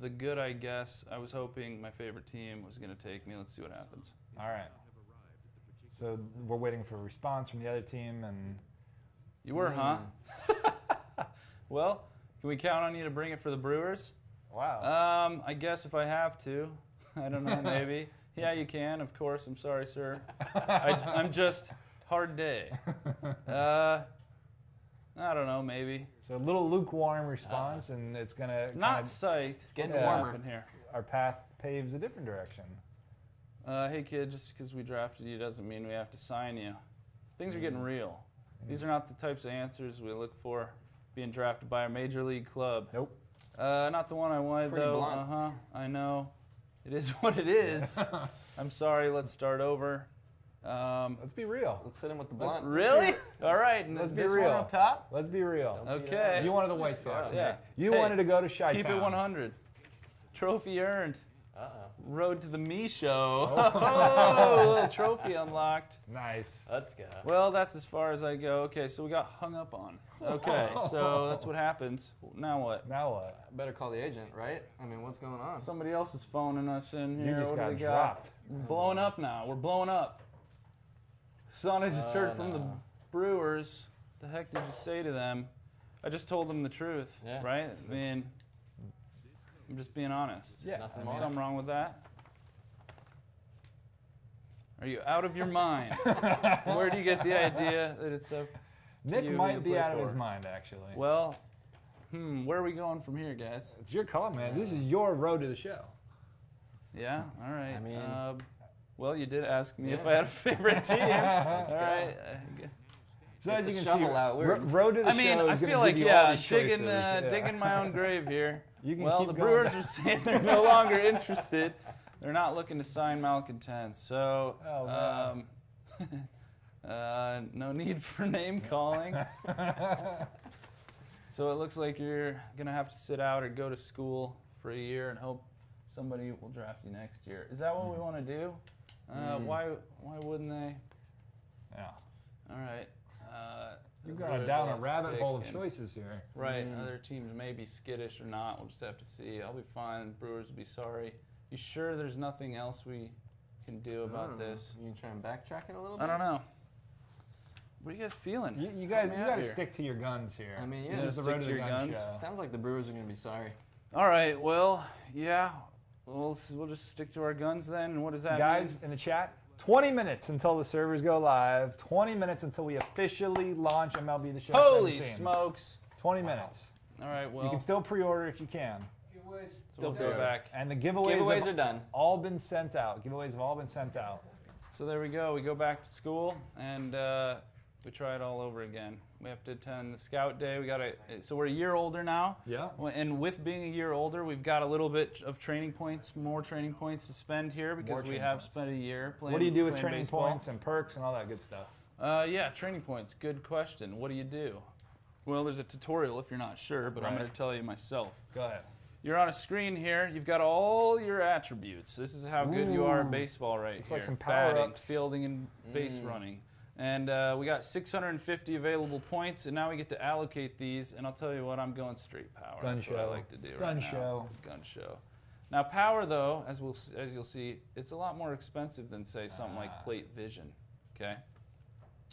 the good, I guess. I was hoping my favorite team was going to take me. Let's see what happens. All right. So we're waiting for a response from the other team, and You were, huh? Well, can we count on you to bring it for the Brewers? wow. I guess if I have to. I don't know, maybe. Yeah, you can, of course. I'm sorry, sir. I'm just hard day. I don't know, maybe. So a little lukewarm response, and it's gonna Not psyched. It's getting What's warmer. happening here. Our path paves a different direction. Hey, kid, just because we drafted you doesn't mean we have to sign you. Things are getting real. These are not the types of answers we look for being drafted by a major league club. Nope. Not the one I wanted, Pretty though. blunt. I know. It is what it is. I'm sorry. Let's start over. Let's be real. Let's hit him with the blunt. Really? All right. And Let's be this real. one up top? Let's be real. Okay. You wanted the White Sox. Yeah. Nick. You Hey, wanted to go to Chi-Town. Keep it 100. Trophy earned. Uh-oh. Road to the Me Show. Oh, a little trophy unlocked. Nice. Let's go. Well, that's as far as I go. Okay, so we got hung up on. Okay, so that's what happens. Now what? Now what? Better call the agent, right? I mean, what's going on? Somebody else is phoning us in here. You just What do got we dropped. We're blowing up now. We're blowing up. Son, I just heard from the Brewers. The heck did you say to them? I just told them the truth, Yeah. right? I mean, I'm just being honest. Yeah. Nothing I more. mean, Something wrong with that? Are you out of your mind? Where do you get the idea that it's up? Nick you might to be play out of for. his mind, actually. Well, where are we going from here, guys? It's your call, man. This is your road to the show. Yeah, all right. I mean- well, you did ask me if I had a favorite team. All right. So as the you can shovel see, out. We're- road to the I mean, show I is feel gonna like, give you all yeah, these choices. digging my own grave here. You can well, keep the going Brewers back. are saying they're no longer interested. They're not looking to sign malcontents. So, Oh, no need for name calling. So it looks like you're going to have to sit out or go to school for a year and hope somebody will draft you next year. Is that what we want to do? Why wouldn't they? Yeah. All right. You've the gone Brewers down a lost rabbit pick hole of and- choices here. Right. Other teams may be skittish or not. We'll just have to see. I'll be fine. Brewers will be sorry. You sure there's nothing else we can do about this? You can try and backtrack it a little bit? I don't know. What are you guys feeling? You guys, Help me you out got to here. stick to your guns here. I mean, yeah. This is the Stick road to to the your gun guns. show. Sounds like the Brewers are going to be sorry. All right. Well, yeah. We'll just stick to our guns then. And what does that Guys mean? in the chat, 20 minutes until the servers go live. 20 minutes until we officially launch MLB The Show Holy 17. smokes! 20 minutes. All right. Well, You can still pre-order if you can. we'll go back. And the giveaways, Giveaways have are done. all been sent out. Giveaways have all been sent out. So there we go. We go back to school and we try it all over again. We have to attend the Scout Day. So we're a year older now. Yeah. And with being a year older, we've got a little bit of training points, more training points to spend here because we training have points. spent a year playing. What do you do with playing training baseball. points and perks and all that good stuff? Yeah, training points. Good question. What do you do? Well, there's a tutorial if you're not sure, but I'm Right. going to tell you myself. Go ahead. You're on a screen here. You've got all your attributes. This is how good you are at baseball right Looks here. like some Batting, power-ups. fielding, and base running. And we got 650 available points, and now we get to allocate these. And I'll tell you what, I'm going straight power. Gun That's what I show. like to do Gun right now. show. Gun show. Now power, though, as you'll see, it's a lot more expensive than say something like plate vision. Okay.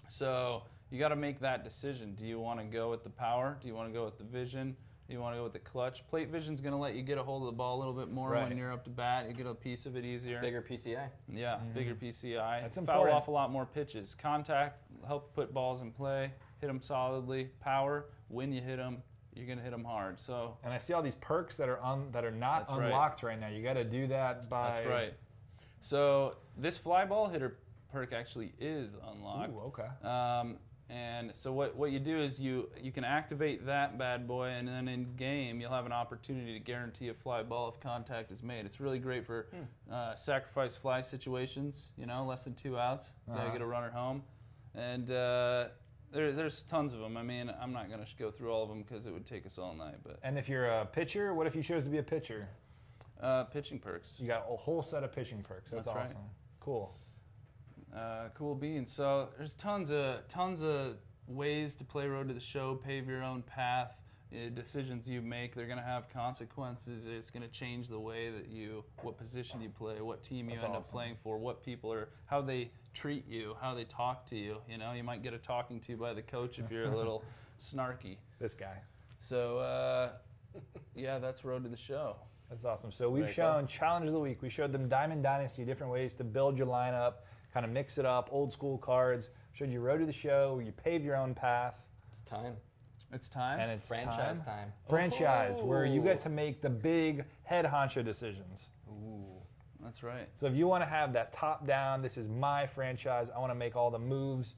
So you got to make that decision. Do you want to go with the power? Do you want to go with the vision? Do you want to go with the clutch? Plate vision's going to let you get a hold of the ball a little bit more Right. when you're up to bat. You get a piece of it easier. Bigger PCI. Yeah, bigger PCI. That's Foul important. off a lot more pitches. Contact, help put balls in play, hit them solidly. Power, when you hit them, you're going to hit them hard. So And I see all these perks that are not That's right. unlocked right now. You got to do that by. that's right. So this fly ball hitter perk actually is unlocked. Ooh, okay. And so what you do is you can activate that bad boy, and then in game you'll have an opportunity to guarantee a fly ball if contact is made. It's really great for sacrifice fly situations. You know, less than 2 outs, gotta get a runner home, and there's tons of them. I mean, I'm not gonna go through all of them because it would take us all night. But And if you're a pitcher, what if you chose to be a pitcher? pitching perks. You got a whole set of pitching perks. That's That's right. awesome. Cool. Cool beans. So there's tons of ways to play Road to the Show, pave your own path. Decisions you make, they're going to have consequences. It's going to change the way that what position you play, what team you That's end up awesome. playing for, what people are, how they treat you, how they talk to you. You know, you might get a talking to by the coach if you're a little snarky. This guy. So, yeah, that's Road to the Show. That's awesome. So we've Very shown Challenge of the Week. We showed them Diamond Dynasty, different ways to build your lineup, kind of mix it up, old school cards. Showed you Road to the Show, where you pave your own path. It's time. It's time. And it's Franchise time. Franchise, where you get Oh. to make the big head honcho decisions. Ooh. That's right. So if you want to have that top down, this is my franchise, I want to make all the moves.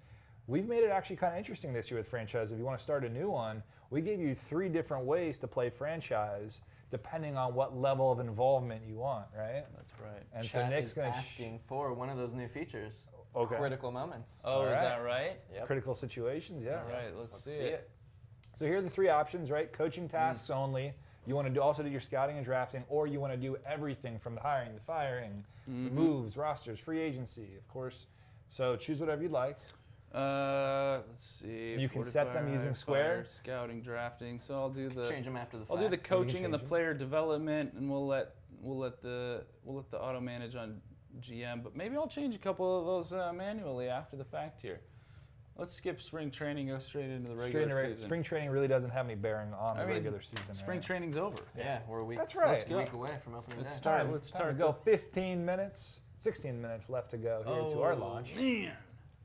We've made it actually kind of interesting this year with franchise. If you want to start a new one, we gave you 3 different ways to play franchise, depending on what level of involvement you want, right? That's right. And so Chat Nick's is going to asking for one of those new features. Okay. Critical moments. Oh, is right. that right? Yep. critical situations, yeah. All right, let's see see it. it. So here are the 3 options, right? Coaching tasks only. You want to also do your scouting and drafting, or you want to do everything from the hiring, the firing, the moves, rosters, free agency, of course. So choose whatever you'd like. Let's see. You can set them using Square. Scouting, drafting. So I'll do the Change them after the I'll fact. do the coaching and the change 'em. player development, and we'll let the auto manage on GM. But maybe I'll change a couple of those manually after the fact here. Let's skip spring training, go straight into the regular season. Spring training really doesn't have any bearing on I the mean, regular season. Spring right? training's over. Yeah, we're a week. That's right. Let's A go. week away from opening Let's day. start. Let's Time to start. go 15 minutes, 16 minutes left to go here to our launch. Man.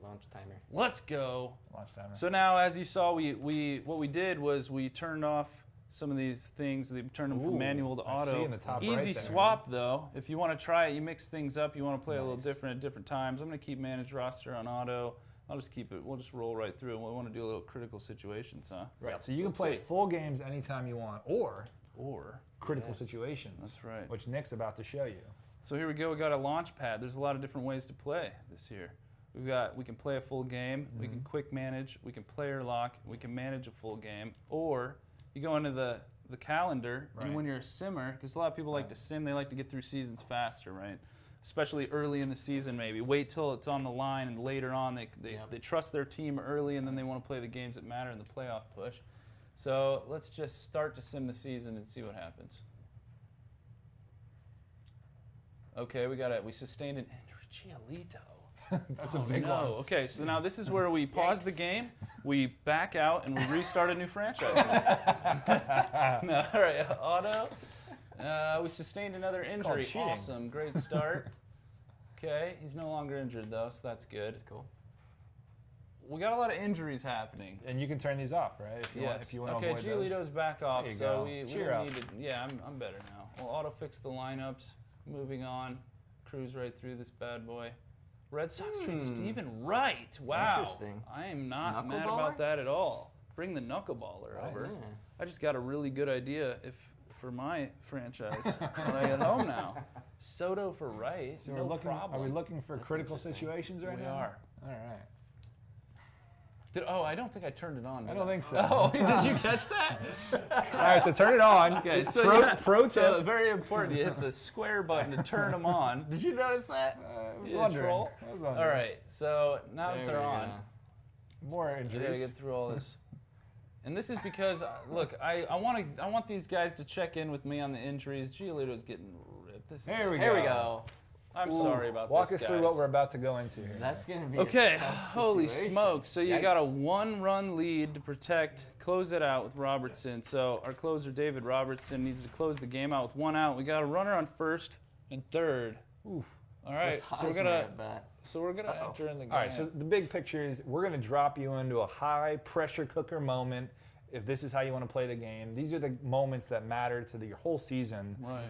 Launch timer. Let's go. Launch timer. So now, as you saw, what we did was we turned off some of these things. They turned them from Ooh, manual to I auto. see in the top Easy right there. swap though. If you want to try it, you mix things up. You want to play a little Nice. different at different times. I'm going to keep manage roster on auto. I'll just keep it. We'll just roll right through. We want to do a little critical situations, huh? Right. So you can Let's play see. full games anytime you want, or Or critical Yes. situations. That's right. Which Nick's about to show you. so here we go. We got a launch pad. There's a lot of different ways to play this year. We can play a full game. We can quick manage. We can player lock. We can manage a full game. Or you go into the calendar, Right. and when you're a simmer, because a lot of people like to sim, they like to get through seasons faster, right? Especially early in the season, maybe. Wait till it's on the line, and later on they trust their team early, and then they want to play the games that matter in the playoff push. So let's just start to sim the season and see what happens. Okay, we sustained an Giolito. That's a big No. one. Okay, so now this is where we pause the game, we back out, and we restart a new franchise. No, all right, auto. We sustained another injury. cheating. Awesome, great start. Okay, he's no longer injured though, so that's good. That's cool. We got a lot of injuries happening. And you can turn these off, right? If you want, if you want to Okay, avoid those. Giolito's back off, There you so go. we Cheer don't up. need to. Yeah, I'm better now. We'll auto fix the lineups. Moving on, cruise right through this bad boy. Red Sox trade Stephen Wright. Wow. Interesting. I am not mad Knuckleballer? about that at all. Bring the knuckleballer over. Yeah. I just got a really good idea for my franchise when I get home now. Soto for Wright. So no we're looking, problem. are we looking for critical interesting. situations right We now? are. All right. I don't think I turned it on. I don't think so. Oh, did you catch that? All right, so turn it on. Okay, so pro tip. So very important. You hit the square button to turn them on. Did you notice that? I was You wondering. troll. I was wondering. All right. So now that There they're we on, go. More you gotta injuries. get through all this. And this is because look, I want these guys to check in with me on the injuries. Giolito's getting ripped. Here we go. Here we go. I'm sorry about Walk this, us through guys. what we're about to go into here. That's gonna be Okay, A tough holy situation. smokes. So you got a Yikes. 1-run lead to protect, close it out with Robertson. So our closer, David Robertson, needs to close the game out with 1 out. We got a runner on first and third. Oof. All right, With so we're Hosmer gonna at bat. enter in the game. All right, so the big picture is we're going to drop you into a high pressure cooker moment. If this is how you want to play the game, these are the moments that matter to your whole season. Right.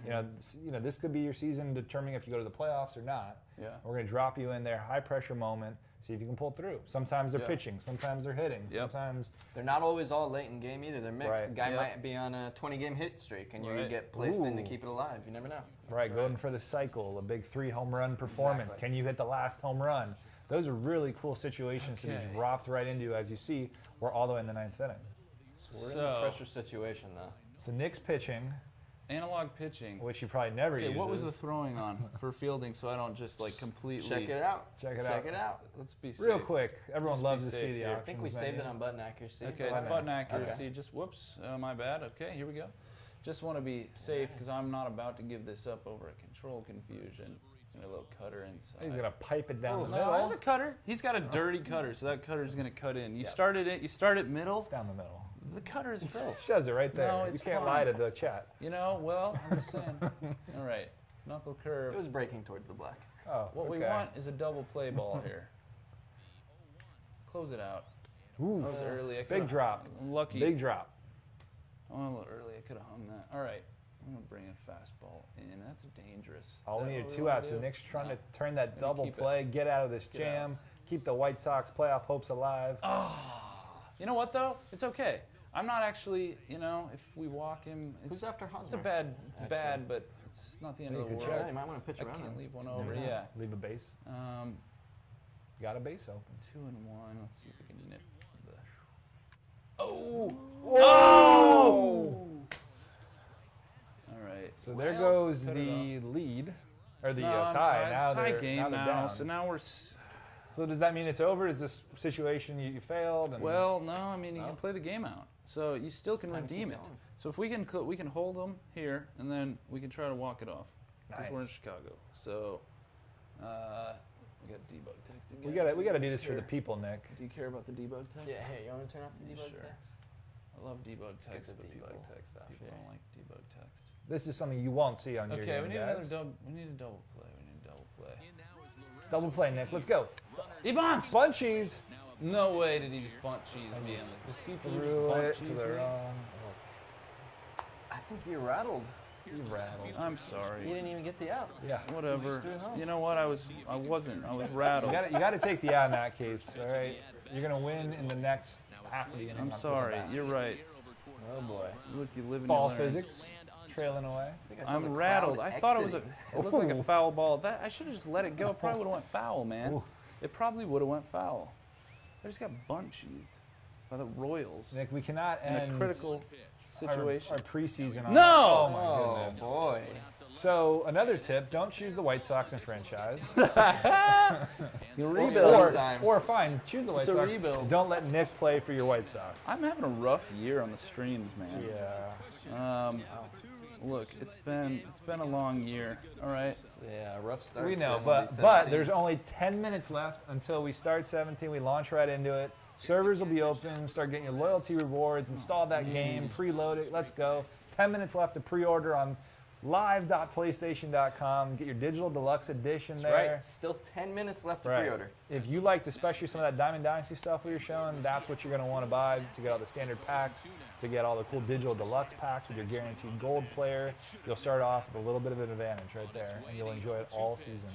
You know, this could be your season determining if you go to the playoffs or not. Yeah. We're going to drop you in there, high pressure moment, see if you can pull through. Sometimes they're Yeah. pitching, sometimes they're hitting, Yep. sometimes They're not always all late in game either. They're mixed. Right. The guy Yep. might be on a 20-game hit streak, and you Right. get placed in to Ooh. keep it alive. You never know. going for the cycle, a big 3 home run performance. Exactly. Can you hit the last home run? Those are really cool situations to Okay. be dropped right into. As you see, we're all the way in the 9th inning. We're in So- a pressure situation, though. So Nick's pitching, Analog pitching. which he probably never Okay, uses. what was the throwing on for fielding so I don't just like completely Check it out. Check it Check out. it out. Let's be safe. Real quick, everyone Let's be loves to safe see the here. options. I think we saved menu. it on button accuracy. Okay, it's Button button accuracy. accuracy. Just whoops, my bad. Okay, here we go. Just want to be safe because I'm not about to give this up over a control confusion. And a little cutter inside. He's gonna pipe it down the No, middle. there's a cutter. He's got a dirty cutter, so that cutter's gonna cut in. You start at middle. It's down the middle. The cutter is It filth. says it right there. No, you it's can't fine. lie to the chat. You know, well, I'm just saying. All right, knuckle It curve. was breaking towards the black. Oh, What we okay. want is a double play ball here. Close it out. Ooh, That was early. I big coulda- drop. I'm lucky. Big drop. Oh, a little early. I could have hung that. All right. I'm going to bring a fastball in. That's dangerous. All we Is that needed what 2 wanna outs. So do? Nick's trying No. to turn that Gonna double keep it. play, get out of this Get jam, keep the White Sox playoff hopes alive. You know what, though? It's okay. I'm not actually, you know, if we walk him, it's, Who's after Hosmer? it's bad, Actually. but it's not the end You of the could world. check. Yeah, you might want to pitch I around can't him. leave one Never over. know. Yeah. Leave a base. Got a base open. 2-1. Let's see if we can nip the. Oh! Whoa! All right. So there Well, goes cut it the lead, or the No, I'm tie. tied. Now It's tie they're, game now they're now. down. So now we're. So does that mean it's over? Is this situation you failed? And Well, no. I mean, you No? can play the game out, so you still can It's time to redeem keep it. going. So if we can hold them here, and then we can try to walk it off. Because we're in Nice. Chicago. So we got debug text again. we gotta do this for the people, Nick. Do you care about the debug text? Yeah, hey, you want to turn off the Yeah, debug sure. text? I love debug Skip text, the but debug people, text stuff, people yeah. don't like debug text. This is something you won't see on your Okay, game, we need guys. another we need a double play. We need a double play. Double play, Nick. Let's go. He bunts! Bunchies. No way did he just bunt cheese me. The CPU just Threw bunt it to cheese the me. wrong. I think you rattled. You rattled. I'm You sorry. didn't even get the out. Yeah. Whatever. threw it home. You know what? I was rattled. You got to take the out in that case. All right. You're gonna win in the next half of the inning. I'm on sorry. the bat. You're right. Oh boy. Look, you live in Ball your learn. physics. Trailing away. I think I saw the I'm crowd rattled. I thought it was exiting. it looked like a Ooh. foul ball. That I should have just let it go. It probably would have went foul, man. Ooh. It probably would have went foul. I just got bunt cheesed by the Royals Nick, we cannot in end a critical situation. our preseason. On No! Oh my Oh goodness. boy. So another tip: don't choose the White Sox in franchise. You rebuild. Time. or fine, choose the White It's a Sox. rebuild. Don't let Nick play for your White Sox. I'm having a rough year on the streams, man. Yeah. look, it's been a long year. All right. Yeah, rough start. We to know, MLB but 17. there's only 10 minutes left until we start 17. We launch right into it. Servers will be open. Start getting your loyalty rewards. Install that game. Preload it. Let's go. 10 minutes left to pre-order on live.playstation.com. Get your digital deluxe edition there. Right. Still 10 minutes left to Right. pre-order. If you liked especially some of that Diamond Dynasty stuff we were showing, that's what you're going to want to buy to get all the standard packs, to get all the cool digital deluxe packs with your guaranteed gold player. You'll start off with a little bit of an advantage right there, and you'll enjoy it all season.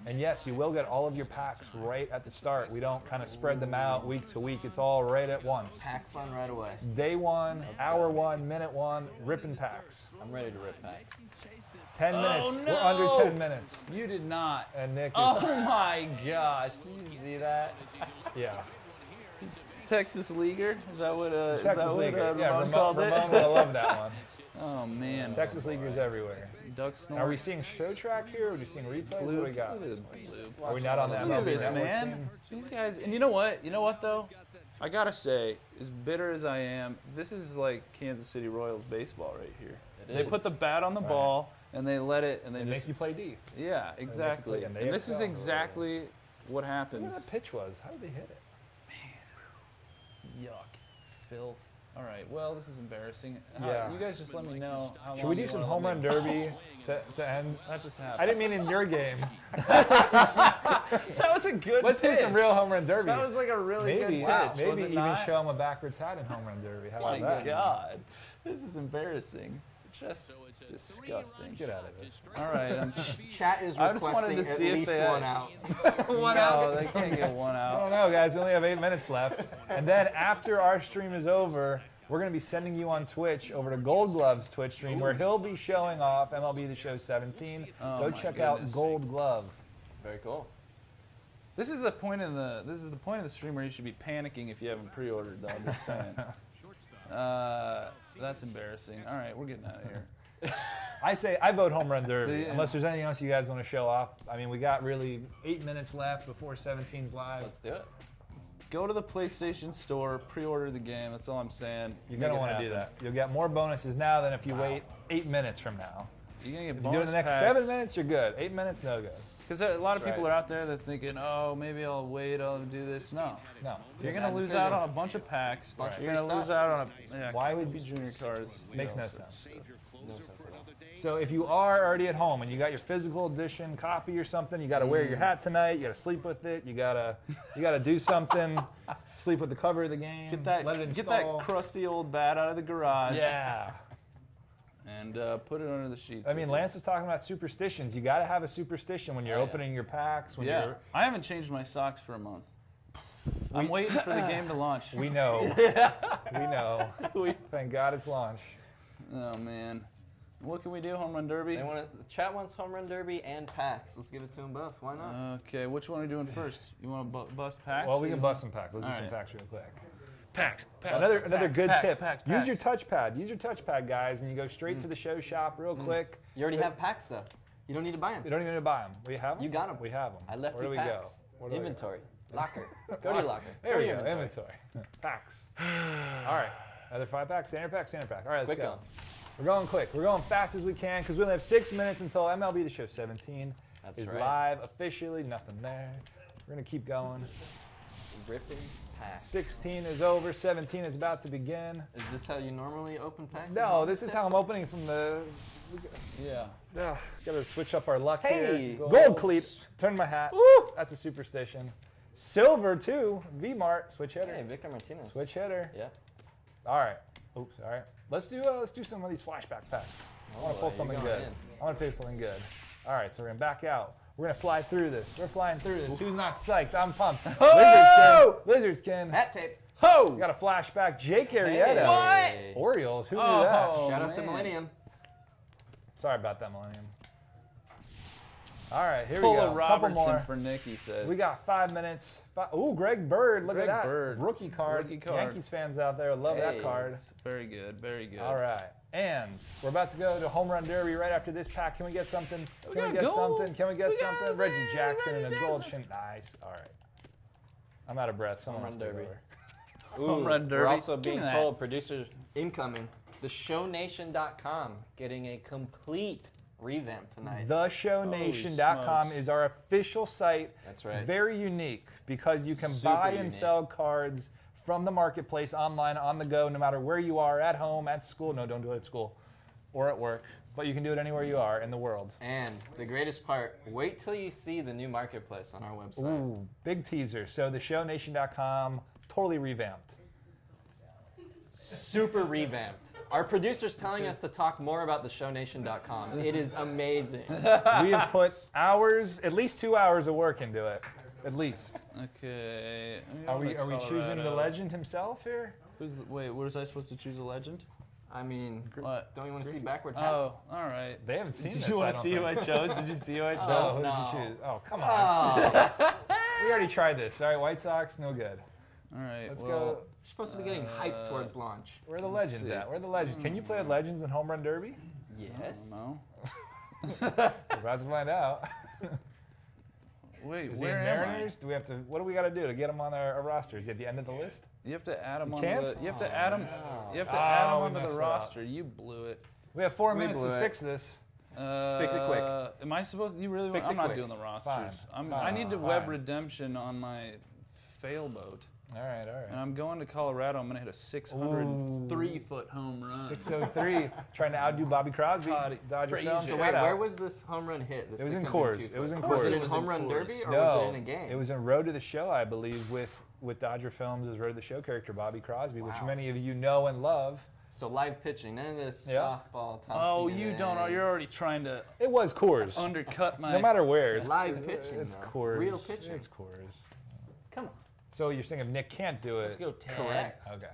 And yes, you will get all of your packs right at the start. We don't kind of spread them out week to week. It's all right at once. Pack fun right away. Day one, hour one, minute one, ripping packs. I'm ready to rip packs. 10 minutes. no! We're under 10 minutes. You did not. And Nick is, Oh my gosh! Did you see that? yeah. Texas Leaguer? Is that what? Is Texas that League. what, Yeah, Ramon called Ramon it? would have loved that one. Oh man. Texas Leaguers everywhere. Duck snort. Are we seeing show track here? Or are we seeing replays? What do we got? Look at the blue. Are we not on the Look at MLB this, Network man. team? These guys, and you know what? You know what though? I gotta say, as bitter as I am, this is like Kansas City Royals baseball right here. It They is. put the bat on the ball and they let it, and they They just make you play deep. yeah, exactly. play in the And this is AFL. exactly what What happens. that pitch was? How did they hit it? Yuck, filth. All right, well, this is embarrassing. Yeah. You guys just let me know how Should long we do you some wanna home let run me- derby to end? That just happened. I didn't mean in your game. That was a good Let's do some pitch. real home run derby. That was like a really maybe, good pitch. maybe was it even not? show them a backwards hat in home run derby. How Oh about my that? God, this is embarrassing. Just disgusting. Get out of it. All right, Chat is I just wanted requesting to at see if least they had- one out. one out. They can't get one I out. don't know, guys. We only have 8 minutes left. And then after our stream is over, we're going to be sending you on Twitch over to Gold Glove's Twitch stream where he'll be showing off MLB The Show 17. Oh Go my check goodness. out Gold Glove. Very cool. This is the point of the stream where you should be panicking if you haven't pre-ordered, though. I'm just saying. That's embarrassing. All right, we're getting out of here. I vote home run derby. Yeah. Unless there's anything else you guys want to show off. I mean, we got really 8 minutes left before 17's live. Let's do it. Go to the PlayStation Store, pre-order the game. That's all I'm saying. You're going to want to do that. You'll get more bonuses now than if you wait 8 minutes from now. You're gonna get If you do it bonus in the next packs. 7 minutes, you're good. 8 minutes, no good. Because a lot of That's people right. are out there that are thinking, oh, maybe I'll wait, I'll do this. No. No. You're Bad going to lose decision. out on a bunch of packs. Bunch of You're free going to lose stuff. out on a Why would Kobe Junior cards? Makes you know, no so- sense. No sense at all. So if you are already at home and you got your physical edition copy or something, you got to wear your hat tonight. You got to sleep with it. You gotta do something. Sleep with the cover of the game. Get that, Let it get that install. crusty old bat out of the garage. Yeah. And put it under the sheets. I mean, Lance was talking about superstitions. You got to have a superstition when you're opening your packs. When Yeah. I haven't changed my socks for a month. I'm waiting for the game to launch. we know. We know. Thank God it's launch. Oh, man. What can we do? Home run derby? They want the chat wants home run derby and packs. Let's give it to them both. Why not? Okay, which one are we doing first? You want to bust packs? Well, we can bust some packs. Let's do All some right. packs real quick. Packs. Another good packs, tip. packs, Use packs. your touchpad. Use your touchpad, guys, and you go straight to the show shop real quick. You already have packs though. You don't need to buy them. You don't even need to buy them. We have them. You got 'em. We have them. I left Where you do we packs. go? Where do we go? Inventory. Locker. Go to your locker. There to we your go. Inventory. Packs. All right. Another 5 pack. Standard pack. Standard pack. All right, let's Quick go. one. We're going quick. We're going fast as we can because we only have 6 minutes until MLB The Show 17 That's is right. live officially. Nothing there. We're gonna keep going. Ripping packs. 16 is over. 17 is about to begin. Is this how you normally open packs? No, this is how I'm opening from the. Yeah. Gotta switch up our luck Hey! here. Gold cleat. Turn my hat. Woo! That's a superstition. Silver too. V-Mart. Switch hitter. Hey, Victor Martinez. Switch hitter. Yeah. All right. Oops. All right. Let's do some of these flashback packs. I want to pull you're something going good. in. I want to pick something good. All right. So we're gonna back out. We're gonna fly through this. We're flying through this. Who's not psyched? I'm pumped. Lizard skin. Hat tape. Ho! Got a flashback. Jake Arrieta. Hey. Orioles. Who knew Oh. that? Shout out to man. Millennium. Sorry about that, Millennium. All right. Here Full we go. of Couple Robertson more. for Nick, he says. We got 5 minutes. Ooh, Greg Bird. Look Greg at that. Bird. Rookie card. Rookie card. Yankees fans out there love Hey. that card. Very good, very good. All right. And we're about to go to home run derby right after this pack. Can we get something? Can we got get gold. something? Can we get We got something? Reggie Reggie Jackson and a gold Jackson. shin. Nice. All right. I'm out of breath. Someone Home else run take derby. over. Home run derby. We're also Give me being that. told producers incoming. TheShowNation.com getting a complete revamp tonight. TheShowNation.com smokes. is our official site. That's right. Very unique because you can Super buy and unique. sell cards from the marketplace, online, on the go, no matter where you are, at home, at school. No, don't do it at school or at work. But you can do it anywhere you are in the world. And the greatest part, wait till you see the new marketplace on our website. Ooh, big teaser. So TheShowNation.com, totally revamped. Super revamped. Our producer's telling us to talk more about TheShowNation.com. It is amazing. We have put hours, at least 2 hours of work into it. At least. Okay. Are we choosing the legend himself here? Wait, was I supposed to choose a legend? I mean, What? don't you want to see backward hats? Oh, all right. They haven't seen Did this. you want I to don't see who I think. chose? Did you see who I chose? Oh, who No. did you choose? Oh, come on. Oh. We already tried this. All right, White Sox, no good. All right. Let's well, go. You're supposed to be getting hyped towards launch. Where are the legends see. at? Where are the legends? Can you play with legends in Home Run Derby? Yes. No. We're about to find out. Wait, Is he where in am Mariners? Do we have to? What do we got to do to get him on our roster? Is he at the end of the list? I? You have to add him You on can't? the. You have to add him. no. You have to add him Oh, we onto messed the it up. roster. You blew it. We have 4 We minutes blew to it. fix this. Fix it quick. Am I supposed? You really? Fix I'm it not quick. doing the rosters. Fine. I need to Fine. web redemption on my fail boat, All right, all and right. I'm going to Colorado. I'm gonna hit a 603-foot home run. 603, trying to outdo Bobby Crosby. Dodger Frazier. film. So Shout wait, out. where was this home run hit? It was in Coors. It was in Was it Coors. in It was Home in Run Coors. Derby or No, was it in a game? it was in Road to the Show, I believe, with Dodger Films as Road to the Show character Bobby Crosby, which Wow. many of you know and love. So live pitching, none of this Yeah. softball. Oh, tossing you it don't. in. You're already trying to It was Coors. undercut my. No matter where. It's, Live pitching, It's though. Coors. Real pitching. It's Coors. Come on. So you're saying if Nick can't do it. Let's go 10. Correct. Okay.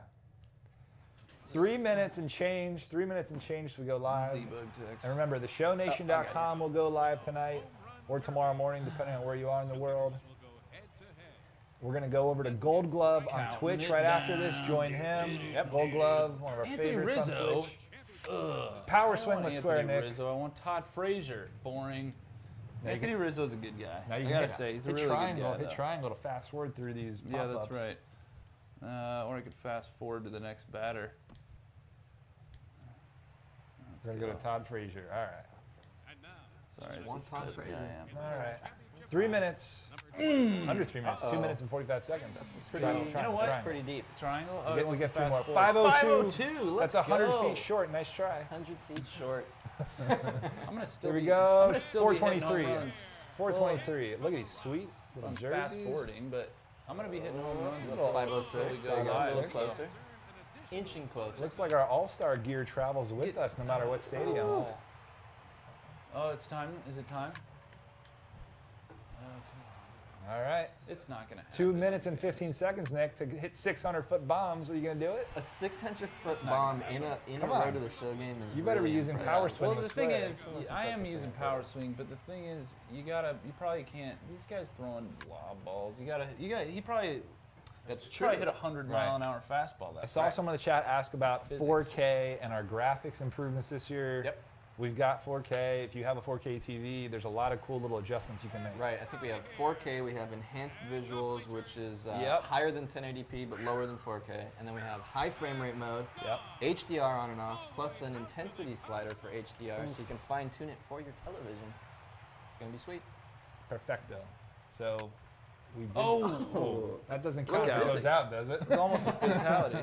3 minutes and change. 3 minutes and change to go live. Debug text. And remember, TheShowNation.com will go live tonight or tomorrow morning, depending on where you are in the world. We're going to go over to Gold Glove on Counting Twitch it right after this. Join him. Yep, Gold Glove, one of our Anthony favorites Rizzo. on Twitch. Ugh. Power I don't swing want with Anthony Square Nick. Rizzo. I want Todd Frazier. Boring. Now you Anthony can- Rizzo's a good guy. Now I you gotta can say, he's a hit really triangle, good guy. hit though. triangle to fast forward through these pop-ups. Yeah, that's right. Or I could fast forward to the next batter. We're going to go to Todd Frazier. All right. Sorry, Just it's one just Todd the Frazier. guy I am. All right. 3 minutes. Under 3 minutes. 2 minutes and 45 seconds. Pretty, Triangle, you know what? It's triangle. pretty deep. Triangle? We Oh, get, he we wants get to 3 more. fast forward. 502. 502. Let's That's 100 go. feet short. Nice try. 100 feet short. I'm gonna still Here we be, go. I'm gonna still be hitting home 423. runs. 423. Look at these sweet little I'm jerseys. fast forwarding, but I'm gonna be hitting home runs. Little- 506. we So go a live, little so- closer. Inching closer. Looks like our all-star gear travels with us no matter what stadium. Oh, it's time. Is it time? Oh, come All right. on. It's not gonna happen. 2 minutes and 15 seconds, Nick, to hit 600-foot bombs. Are you going to do it? A 600-foot bomb in a Come road on. to the show game is You better be really using impressive. power swing Well, with the thing Square. is, I am using power swing, but the thing is, you probably can't. These guys throwing lob balls. He probably. That's Probably true. hit a 100-mile-an-hour fastball. I saw someone in the chat ask about Physics. 4K and our graphics improvements this year. Yep. We've got 4K. If you have a 4K TV, there's a lot of cool little adjustments you can make. Right, I think we have 4K, we have enhanced visuals, which is Yep. higher than 1080p but lower than 4K. And then we have high frame rate mode, Yep. HDR on and off, plus an intensity slider for HDR so you can fine tune it for your television. It's going to be sweet. Perfecto. So we did. Oh. That doesn't Look count if out. it goes out, does it? It's almost a fatality.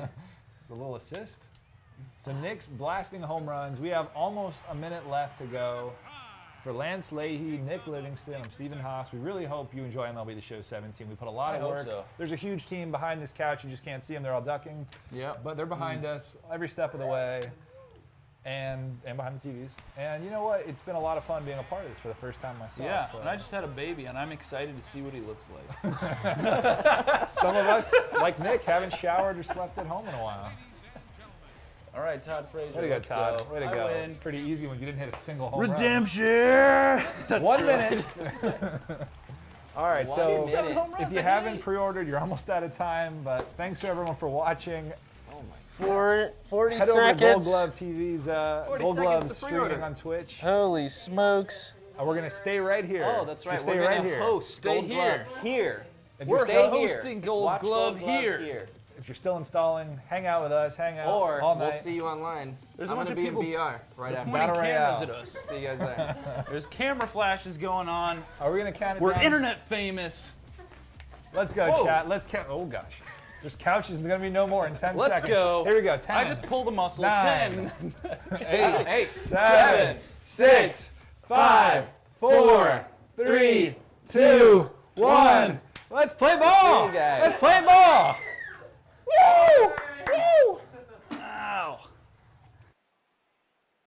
It's a little assist. So Nick's blasting home runs. We have almost a minute left to go. For Lance Leahy, Nick Livingston, I'm Stephen Haas. We really hope you enjoy MLB The Show 17. We put a lot I of hope work. so. There's a huge team behind this couch. You just can't see them. They're all ducking. Yep. But they're behind us every step of the way and behind the TVs. And you know what? It's been a lot of fun being a part of this for the first time myself. Yeah, so. and I just had a baby, and I'm excited to see what he looks like. Some of us, like Nick, haven't showered or slept at home in a while. All right, Todd Frazier. Way to go, let's Todd. Way to I go. win. It's pretty easy when you didn't hit a single home run. Redemption. 1 minute. All right, so 1 minute. if you haven't pre-ordered, you're almost out of time. But thanks to everyone for watching. Oh my. For 40 Head over to Gold Glove TV's 40 Gold seconds Glove to streaming pre-order. on Twitch. Holy smokes. And we're gonna stay right here. Oh, that's right. So stay We're right gonna here. host Stay Gold here. Glove here. If you We're stay hosting Gold Watch Glove Gold Glove here. if you're still installing, hang out with us, hang out Or all we'll night. see you online. There's I'm a bunch gonna of be people in VR right after. pointing Battle cameras Royale. at us. See you guys there. There's camera flashes going on. Are we gonna count it We're down? internet famous. Let's go, Whoa. chat. Let's count. Oh gosh, there's couches. There's gonna be no more in 10 Let's seconds. go. Here we go. 10. I just pulled a muscle. 9, 10. 8, 8, 7, 6, 5, 4, 3, 2, 1. Let's play ball. See you guys. Let's play ball. Woo!